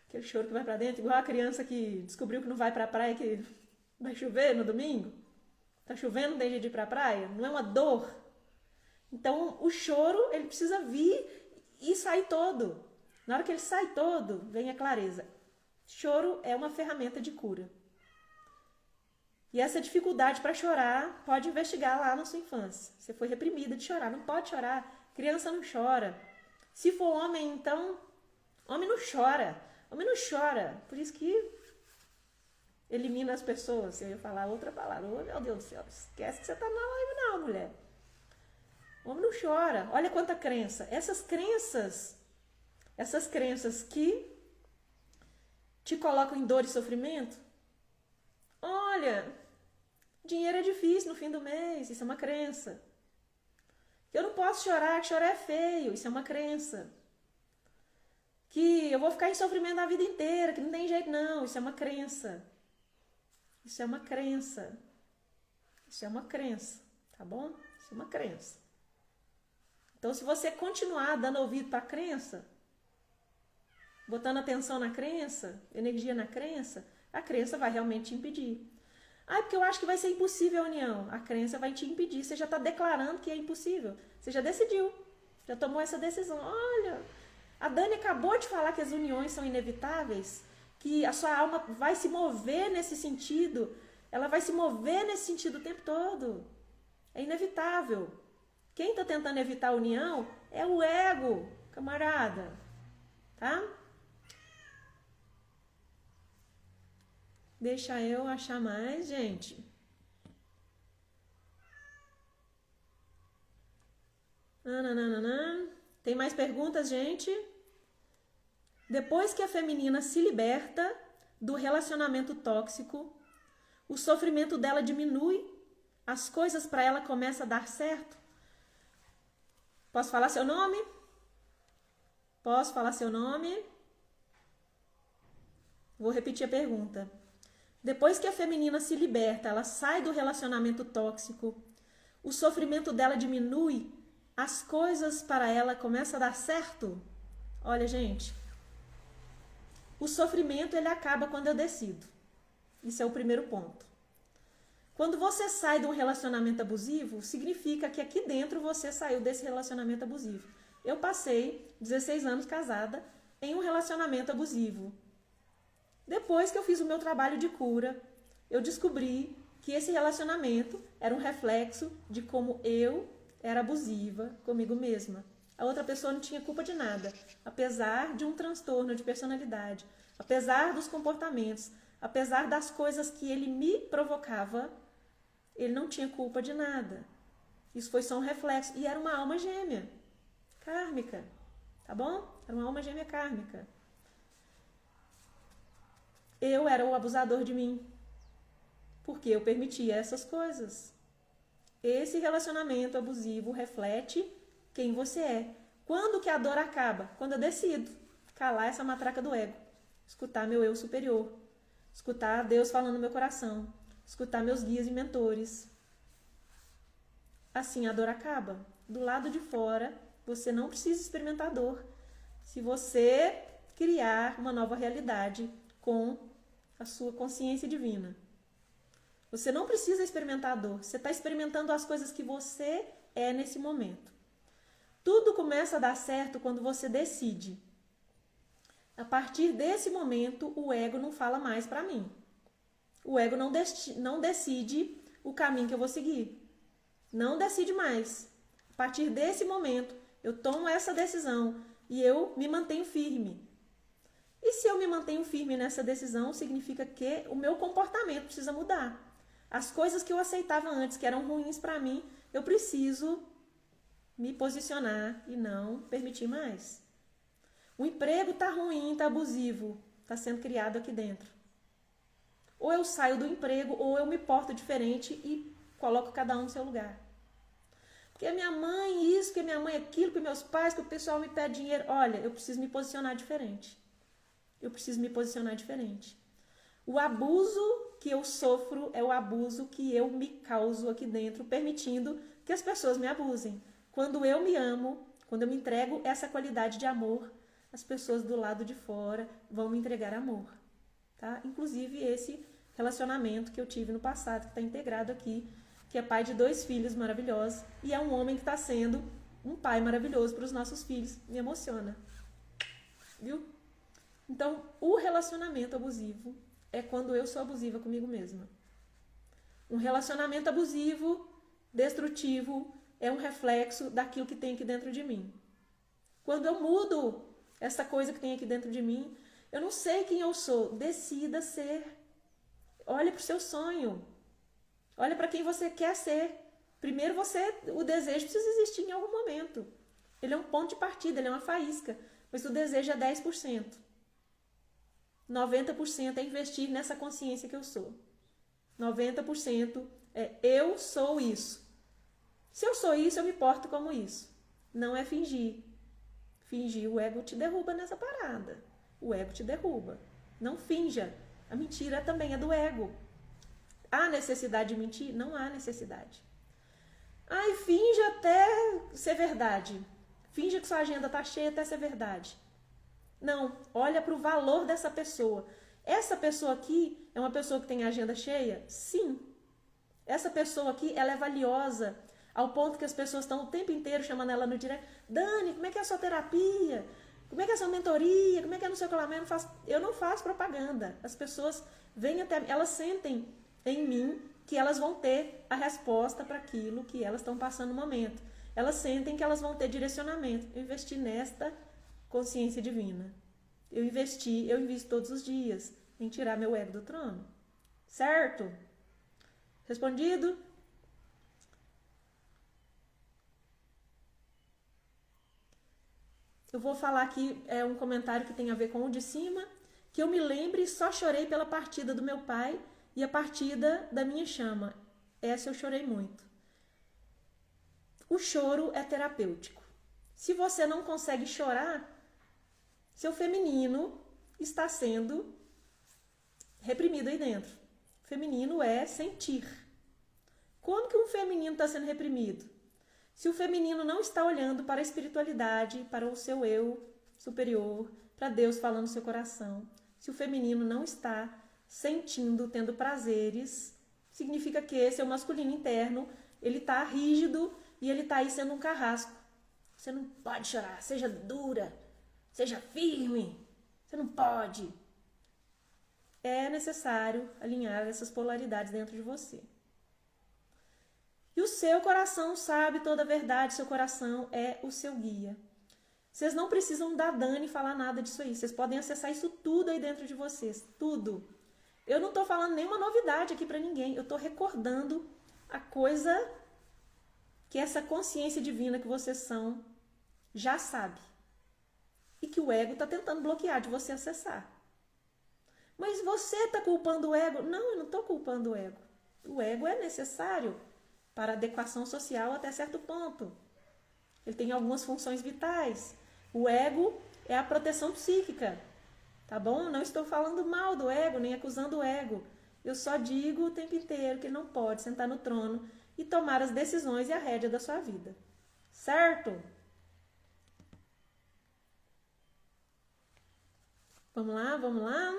Aquele choro que vai pra dentro, igual a criança que descobriu que não vai pra praia, que vai chover no domingo. Tá chovendo, não tem jeito de ir pra praia. Não é uma dor. Então, o choro, ele precisa vir e sair todo. Na hora que ele sai todo, vem a clareza. Choro é uma ferramenta de cura. E essa dificuldade para chorar, pode investigar lá na sua infância. Você foi reprimida de chorar, não pode chorar. Criança não chora. Se for homem, então, homem não chora. Homem não chora. Por isso que elimina as pessoas. Eu ia falar outra palavra. Oh, meu Deus do céu, esquece que você tá na live não, mulher. Homem não chora. Olha quanta crença. Essas crenças que te colocam em dor e sofrimento. Olha, dinheiro é difícil no fim do mês. Isso é uma crença. Eu não posso chorar, que chorar é feio. Isso é uma crença. Que eu vou ficar em sofrimento a vida inteira, que não tem jeito não. Isso é uma crença. Isso é uma crença. Isso é uma crença, tá bom? Isso é uma crença. Então, se você continuar dando ouvido para a crença, botando atenção na crença, energia na crença, a crença vai realmente te impedir. Ah, porque eu acho que vai ser impossível a união. A crença vai te impedir. Você já está declarando que é impossível. Você já decidiu. Já tomou essa decisão. Olha, a Dani acabou de falar que as uniões são inevitáveis, que a sua alma vai se mover nesse sentido. Ela vai se mover nesse sentido o tempo todo. É inevitável. Quem está tentando evitar a união é o ego, camarada. Tá? Deixa eu achar mais, gente. Nananana. Tem mais perguntas, gente? Depois que a feminina se liberta do relacionamento tóxico, o sofrimento dela diminui, as coisas para ela começam a dar certo. Posso falar seu nome? Posso falar seu nome? Vou repetir a pergunta. Depois que a feminina se liberta, ela sai do relacionamento tóxico, o sofrimento dela diminui, as coisas para ela começam a dar certo? Olha, gente, o sofrimento ele acaba quando eu decido. Isso é o primeiro ponto. Quando você sai de um relacionamento abusivo, significa que aqui dentro você saiu desse relacionamento abusivo. Eu passei 16 anos casada em um relacionamento abusivo. Depois que eu fiz o meu trabalho de cura, eu descobri que esse relacionamento era um reflexo de como eu era abusiva comigo mesma. A outra pessoa não tinha culpa de nada, apesar de um transtorno de personalidade, apesar dos comportamentos, apesar das coisas que ele me provocava, ele não tinha culpa de nada. Isso foi só um reflexo. E era uma alma gêmea, kármica, tá bom? Era uma alma gêmea kármica. Eu era o abusador de mim, porque eu permitia essas coisas. Esse relacionamento abusivo reflete quem você é. Quando que a dor acaba? Quando eu decido calar essa matraca do ego, escutar meu eu superior, escutar Deus falando no meu coração, escutar meus guias e mentores. Assim a dor acaba. Do lado de fora, você não precisa experimentar dor se você criar uma nova realidade com a sua consciência divina. Você não precisa experimentar a dor. Você está experimentando as coisas que você é nesse momento. Tudo começa a dar certo quando você decide. A partir desse momento, o ego não fala mais para mim. O ego não decide o caminho que eu vou seguir. Não decide mais. A partir desse momento, eu tomo essa decisão e eu me mantenho firme. E se eu me mantenho firme nessa decisão, significa que o meu comportamento precisa mudar. As coisas que eu aceitava antes, que eram ruins para mim, eu preciso me posicionar e não permitir mais. O emprego está ruim, está abusivo, está sendo criado aqui dentro. Ou eu saio do emprego, ou eu me porto diferente e coloco cada um no seu lugar. Porque a minha mãe isso, que a minha mãe aquilo, que meus pais, que o pessoal me pede dinheiro. Olha, eu preciso me posicionar diferente. Eu preciso me posicionar diferente. O abuso que eu sofro é o abuso que eu me causo aqui dentro, permitindo que as pessoas me abusem. Quando eu me amo, quando eu me entrego essa qualidade de amor, as pessoas do lado de fora vão me entregar amor. Tá? Inclusive esse relacionamento que eu tive no passado, que está integrado aqui, que é pai de 2 filhos maravilhosos, e é um homem que está sendo um pai maravilhoso para os nossos filhos. Me emociona. Viu? Então, o relacionamento abusivo é quando eu sou abusiva comigo mesma. Um relacionamento abusivo, destrutivo, é um reflexo daquilo que tem aqui dentro de mim. Quando eu mudo essa coisa que tem aqui dentro de mim, eu não sei quem eu sou. Decida ser. Olha para o seu sonho. Olha para quem você quer ser. Primeiro o desejo precisa existir em algum momento. Ele é um ponto de partida, ele é uma faísca. Mas o desejo é 10%. 90% é investir nessa consciência que eu sou. 90% é eu sou isso. Se eu sou isso, eu me porto como isso. Não é fingir. Fingir, o ego te derruba nessa parada. O ego te derruba. Não finja. A mentira também é do ego. Há necessidade de mentir? Não há necessidade. Ai, finja até ser verdade. Finja que sua agenda está cheia até ser verdade. Não, olha para o valor dessa pessoa. Essa pessoa aqui é uma pessoa que tem a agenda cheia? Sim. Essa pessoa aqui, ela é valiosa ao ponto que as pessoas estão o tempo inteiro chamando ela no direct. Dani, como é que é a sua terapia? Como é que é a sua mentoria? Como é que é no seu colamento? Eu não faço propaganda. As pessoas vêm até mim, elas sentem em mim que elas vão ter a resposta para aquilo que elas estão passando no momento. Elas sentem que elas vão ter direcionamento. Eu investi nesta consciência divina. Eu invisto todos os dias em tirar meu ego do trono. Certo? Respondido? Eu vou falar aqui um comentário que tem a ver com o de cima, que eu me lembre, só chorei pela partida do meu pai e a partida da minha chama. Essa eu chorei muito. O choro é terapêutico. Se você não consegue chorar, seu feminino está sendo reprimido aí dentro. O feminino é sentir. Como que um feminino está sendo reprimido? Se o feminino não está olhando para a espiritualidade, para o seu eu superior, para Deus falando no seu coração, se o feminino não está sentindo, tendo prazeres, significa que seu masculino interno, ele está rígido e ele está aí sendo um carrasco. Você não pode chorar, seja dura, seja firme, você não pode. É necessário alinhar essas polaridades dentro de você. E o seu coração sabe toda a verdade, seu coração é o seu guia. Vocês não precisam da Dani falar nada disso aí, vocês podem acessar isso tudo aí dentro de vocês, tudo. Eu não estou falando nenhuma novidade aqui para ninguém, eu estou recordando a coisa que essa consciência divina que vocês são já sabe. E que o ego está tentando bloquear de você acessar. Mas você está culpando o ego? Não, eu não estou culpando o ego. O ego é necessário para adequação social até certo ponto. Ele tem algumas funções vitais. O ego é a proteção psíquica, tá bom? Não estou falando mal do ego, nem acusando o ego. Eu só digo o tempo inteiro que ele não pode sentar no trono e tomar as decisões e a rédea da sua vida. Certo? Vamos lá, vamos lá.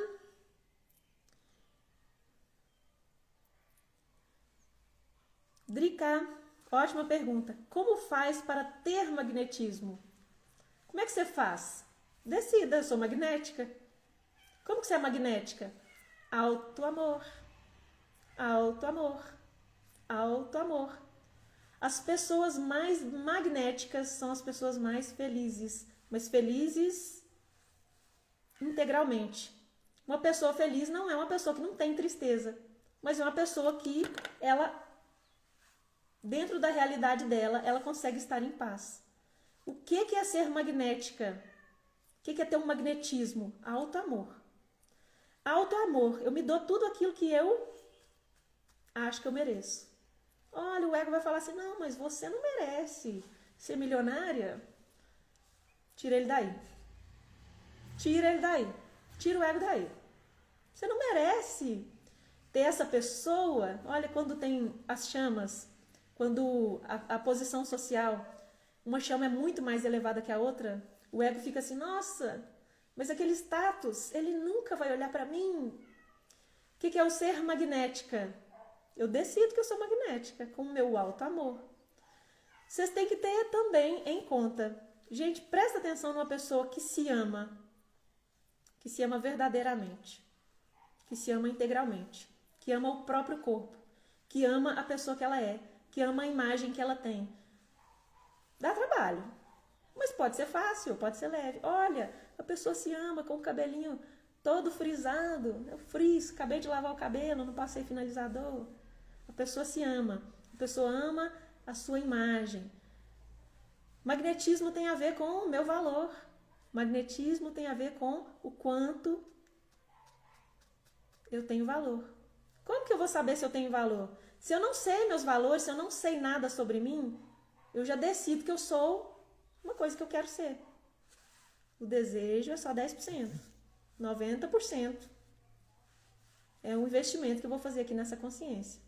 Drica, ótima pergunta. Como faz para ter magnetismo? Como é que você faz? Decida, eu sou magnética. Como que você é magnética? Alto amor, alto amor, alto amor. As pessoas mais magnéticas são as pessoas mais felizes, mas felizes integralmente. Uma pessoa feliz não é uma pessoa que não tem tristeza, mas é uma pessoa que ela, dentro da realidade dela, ela consegue estar em paz. O que é ser magnética? O que é ter um magnetismo? Alto amor. Alto amor. Eu me dou tudo aquilo que eu acho que eu mereço. Olha, o ego vai falar assim, não, mas você não merece ser milionária. Tira ele daí. Tira ele daí. Tira o ego daí. Você não merece ter essa pessoa. Olha, quando tem as chamas, quando a posição social, uma chama é muito mais elevada que a outra, o ego fica assim, nossa, mas aquele status, ele nunca vai olhar para mim. O que é o ser magnética? Eu decido que eu sou magnética, com o meu alto amor. Vocês têm que ter também em conta. Gente, presta atenção numa pessoa que se ama verdadeiramente, que se ama integralmente, que ama o próprio corpo, que ama a pessoa que ela é, que ama a imagem que ela tem. Dá trabalho, mas pode ser fácil, pode ser leve. Olha, a pessoa se ama com o cabelinho todo frisado, eu friso, acabei de lavar o cabelo, não passei finalizador. A pessoa se ama, a pessoa ama a sua imagem. Magnetismo tem a ver com o meu valor. Magnetismo tem a ver com o quanto eu tenho valor. Como que eu vou saber se eu tenho valor? Se eu não sei meus valores, se eu não sei nada sobre mim, eu já decido que eu sou uma coisa que eu quero ser. O desejo é só 10%. 90% é um investimento que eu vou fazer aqui nessa consciência.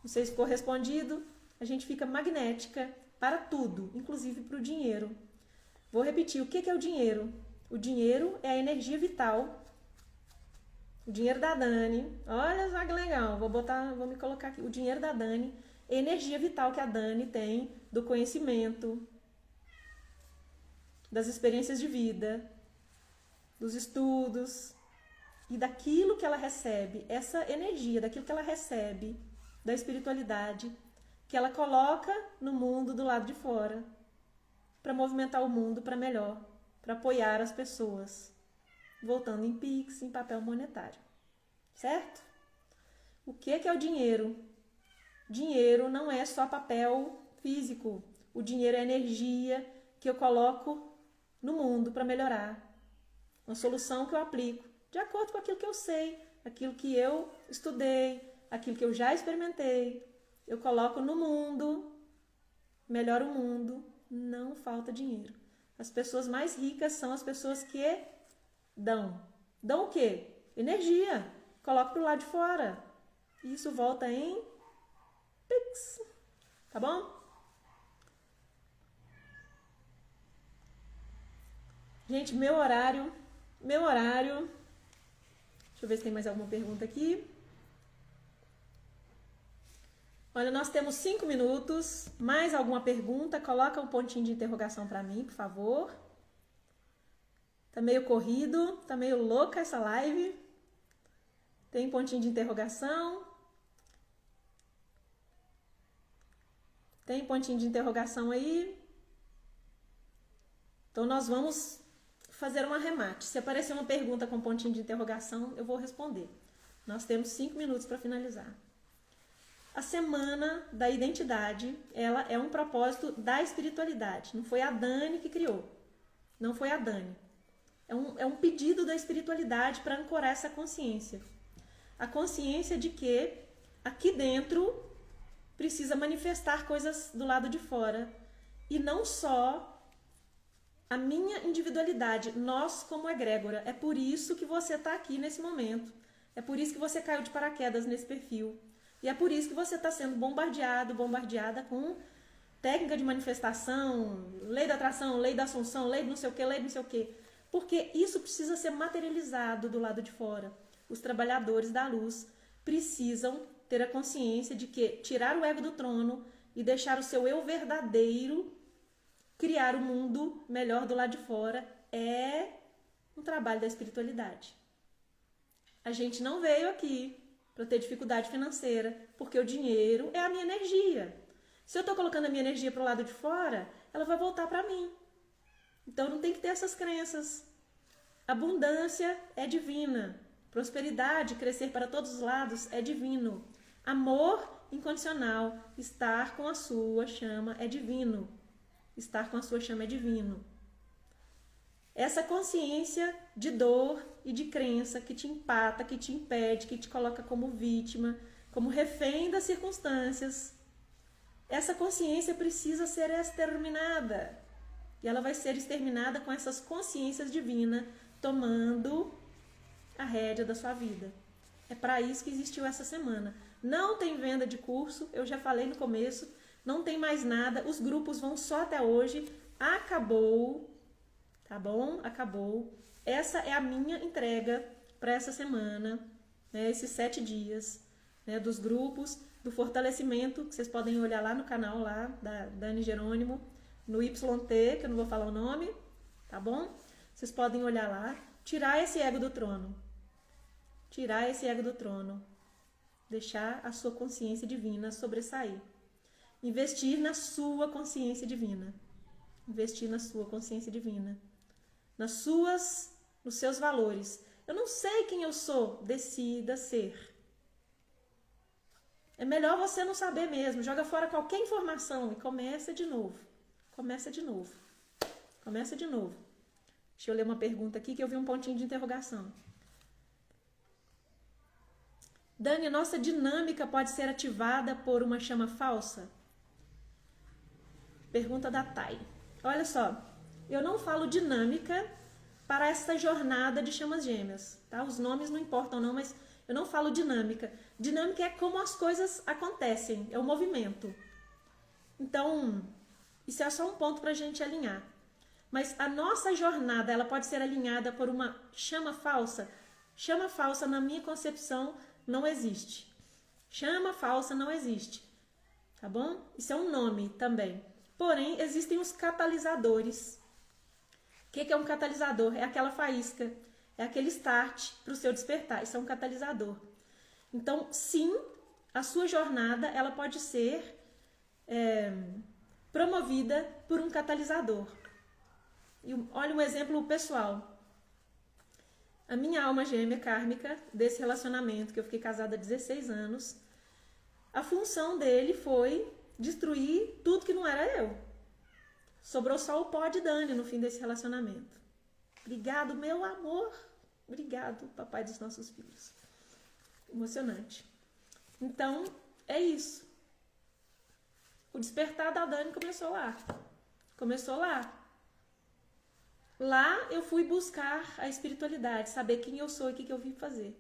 Não sei se ficou respondido. A gente fica magnética para tudo, inclusive para o dinheiro. Vou repetir, o que é o dinheiro? O dinheiro é a energia vital. O dinheiro da Dani, olha só que legal, vou me colocar aqui. O dinheiro da Dani é a energia vital que a Dani tem do conhecimento, das experiências de vida, dos estudos e daquilo que ela recebe, essa energia, daquilo que ela recebe da espiritualidade, que ela coloca no mundo do lado de fora, para movimentar o mundo para melhor, para apoiar as pessoas, voltando em Pix, em papel monetário. Certo? O que é o dinheiro? Dinheiro não é só papel físico. O dinheiro é energia que eu coloco no mundo para melhorar. Uma solução que eu aplico de acordo com aquilo que eu sei, aquilo que eu estudei, aquilo que eu já experimentei. Eu coloco no mundo, melhoro o mundo, Não falta dinheiro. As pessoas mais ricas são as pessoas que dão. Dão o quê? Energia. Coloca pro lado de fora. Isso volta em Pix. Tá bom? Gente, meu horário. Deixa eu ver se tem mais alguma pergunta aqui. Olha, nós temos 5 minutos. Mais alguma pergunta? Coloca um pontinho de interrogação para mim, por favor. Tá meio corrido, tá meio louca essa live. Tem pontinho de interrogação? Tem pontinho de interrogação aí? Então nós vamos fazer um arremate. Se aparecer uma pergunta com pontinho de interrogação, eu vou responder. Nós temos 5 minutos para finalizar. A semana da identidade, ela é um propósito da espiritualidade. Não foi a Dani que criou. Não foi a Dani. É um pedido da espiritualidade para ancorar essa consciência. A consciência de que aqui dentro precisa manifestar coisas do lado de fora. E não só a minha individualidade, nós como egrégora. É por isso que você está aqui nesse momento. É por isso que você caiu de paraquedas nesse perfil. E é por isso que você está sendo bombardeada com técnica de manifestação, lei da atração, lei da assunção, lei do não sei o que, lei do não sei o que. Porque isso precisa ser materializado do lado de fora. Os trabalhadores da luz precisam ter a consciência de que tirar o ego do trono e deixar o seu eu verdadeiro criar o mundo melhor do lado de fora é um trabalho da espiritualidade. A gente não veio aqui para ter dificuldade financeira, porque o dinheiro é a minha energia. Se eu estou colocando a minha energia para o lado de fora, ela vai voltar para mim. Então não tem que ter essas crenças. Abundância é divina. Prosperidade, crescer para todos os lados é divino. Amor incondicional, estar com a sua chama é divino. Estar com a sua chama é divino. Essa consciência de dor e de crença que te empata, que te impede, que te coloca como vítima, como refém das circunstâncias, essa consciência precisa ser exterminada. E ela vai ser exterminada com essas consciências divinas tomando a rédea da sua vida. É para isso que existiu essa semana. Não tem venda de curso, eu já falei no começo, não tem mais nada, os grupos vão só até hoje, acabou, tá bom? Acabou. Essa é a minha entrega para essa semana, né? Esses 7 dias, né? Dos grupos, do fortalecimento, que vocês podem olhar lá no canal lá da Dani Jerônimo, no YT, que eu não vou falar o nome, tá bom? Vocês podem olhar lá, tirar esse ego do trono. Tirar esse ego do trono. Deixar a sua consciência divina sobressair. Investir na sua consciência divina. Investir na sua consciência divina. Nos seus valores. Eu não sei quem eu sou, decida ser. É melhor você não saber mesmo. Joga fora qualquer informação e começa de novo. Começa de novo. Começa de novo. Deixa eu ler uma pergunta aqui que eu vi um pontinho de interrogação. Dani, nossa dinâmica pode ser ativada por uma chama falsa? Pergunta da Thay. Olha só, eu não falo dinâmica para essa jornada de chamas gêmeas, tá? Os nomes não importam não, mas eu não falo dinâmica. Dinâmica é como as coisas acontecem, é o movimento. Então, isso é só um ponto para a gente alinhar. Mas a nossa jornada, ela pode ser alinhada por uma chama falsa? Chama falsa, na minha concepção, não existe. Chama falsa não existe, tá bom? Isso é um nome também. Porém, existem os catalisadores. O que é um catalisador? É aquela faísca, é aquele start para o seu despertar. Isso é um catalisador. Então, sim, a sua jornada ela pode ser promovida por um catalisador. E olha um exemplo pessoal. A minha alma gêmea kármica desse relacionamento, que eu fiquei casada há 16 anos, a função dele foi destruir tudo que não era eu. Sobrou só o pó de Dani no fim desse relacionamento. Obrigado, meu amor. Obrigado, papai dos nossos filhos. Emocionante. Então, é isso. O despertar da Dani começou lá. Começou lá. Lá eu fui buscar a espiritualidade, saber quem eu sou e o que eu vim fazer.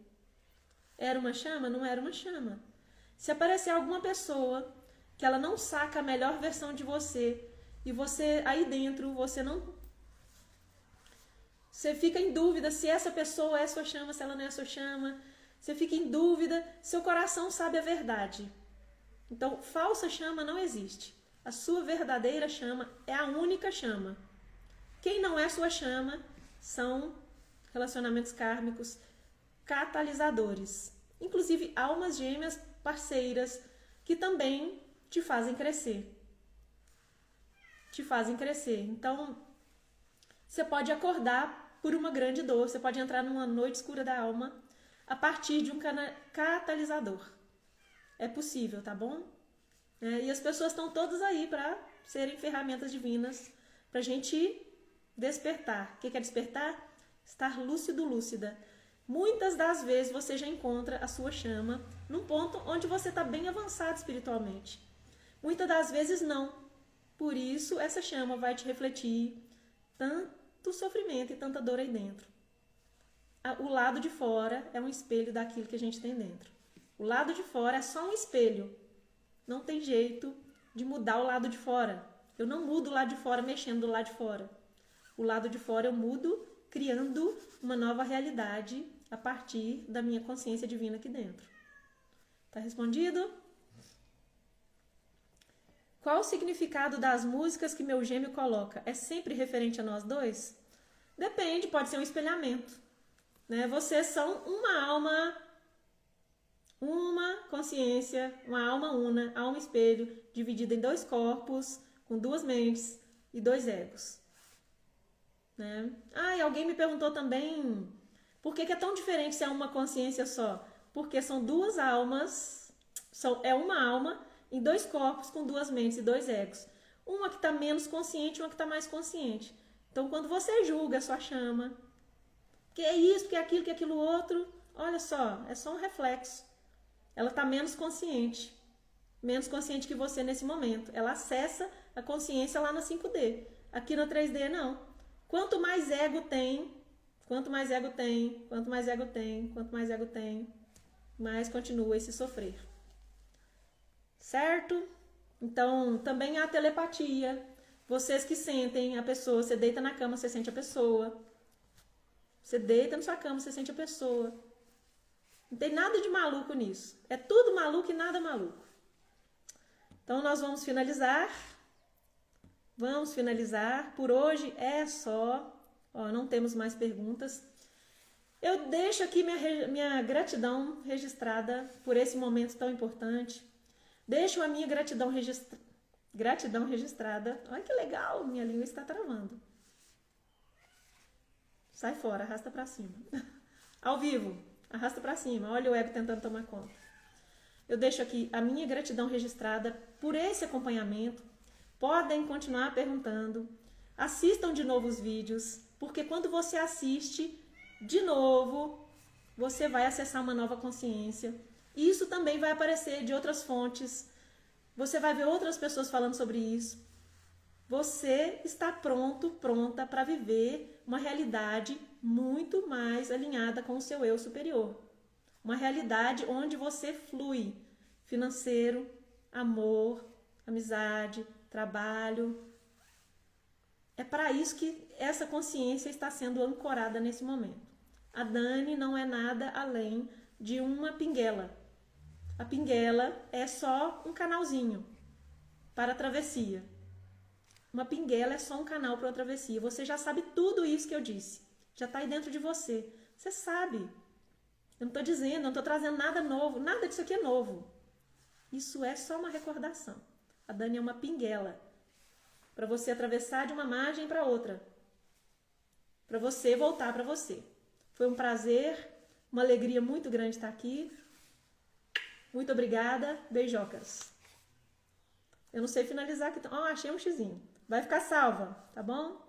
Era uma chama? Não era uma chama. Se aparecer alguma pessoa que ela não saca a melhor versão de você e você aí dentro, você fica em dúvida se essa pessoa é sua chama, se ela não é sua chama. Você fica em dúvida, seu coração sabe a verdade. Então, falsa chama não existe. A sua verdadeira chama é a única chama. Quem não é sua chama são relacionamentos kármicos catalisadores. Inclusive, almas gêmeas parceiras que também te fazem crescer. Te fazem crescer. Então, você pode acordar por uma grande dor. Você pode entrar numa noite escura da alma a partir de um catalisador. É possível, tá bom? E as pessoas estão todas aí para serem ferramentas divinas para a gente despertar. O que é despertar? Estar lúcido, lúcida. Muitas das vezes você já encontra a sua chama num ponto onde você está bem avançado espiritualmente. Muitas das vezes não. Por isso, essa chama vai te refletir tanto sofrimento e tanta dor aí dentro. O lado de fora é um espelho daquilo que a gente tem dentro. O lado de fora é só um espelho. Não tem jeito de mudar o lado de fora. Eu não mudo o lado de fora mexendo do lado de fora. O lado de fora eu mudo criando uma nova realidade a partir da minha consciência divina aqui dentro. Tá respondido? Qual o significado das músicas que meu gêmeo coloca? É sempre referente a nós dois? Depende, pode ser um espelhamento. Né? Vocês são uma alma, uma consciência, uma alma una, alma espelho, dividida em dois corpos, com duas mentes e dois egos. Né? E alguém me perguntou também por que é tão diferente se é uma consciência só? Porque são duas almas, é uma alma em dois corpos com duas mentes e dois egos. Uma que está menos consciente e uma que está mais consciente. Então, quando você julga a sua chama, que é isso, que é aquilo outro, olha só, é só um reflexo. Ela está menos consciente que você nesse momento. Ela acessa a consciência lá na 5D. Aqui na 3D, não. Quanto mais ego tem, mais continua esse sofrer. Certo? Então, também há telepatia. Vocês que sentem a pessoa, você deita na cama, você sente a pessoa. Você deita na sua cama, você sente a pessoa. Não tem nada de maluco nisso. É tudo maluco e nada maluco. Então, nós vamos finalizar. Por hoje é só. Não temos mais perguntas. Eu deixo aqui minha gratidão registrada por esse momento tão importante. Deixo a minha gratidão registrada. Olha que legal, minha língua está travando. Sai fora, arrasta para cima. Ao vivo, arrasta para cima. Olha o ego tentando tomar conta. Eu deixo aqui a minha gratidão registrada por esse acompanhamento. Podem continuar perguntando. Assistam de novo os vídeos, porque quando você assiste de novo, você vai acessar uma nova consciência. E isso também vai aparecer de outras fontes. Você vai ver outras pessoas falando sobre isso. Você está pronta para viver uma realidade muito mais alinhada com o seu eu superior. Uma realidade onde você flui. Financeiro, amor, amizade, trabalho. É para isso que essa consciência está sendo ancorada nesse momento. A Dani não é nada além de uma pinguela. A pinguela é só um canalzinho para a travessia. Uma pinguela é só um canal para a travessia. Você já sabe tudo isso que eu disse. Já está aí dentro de você. Você sabe. Eu não estou dizendo, não estou trazendo nada novo. Nada disso aqui é novo. Isso é só uma recordação. A Dani é uma pinguela para você atravessar de uma margem para outra. Para você voltar para você. Foi um prazer, uma alegria muito grande estar aqui. Muito obrigada. Beijocas. Eu não sei finalizar aqui. Achei um xizinho. Vai ficar salva, tá bom?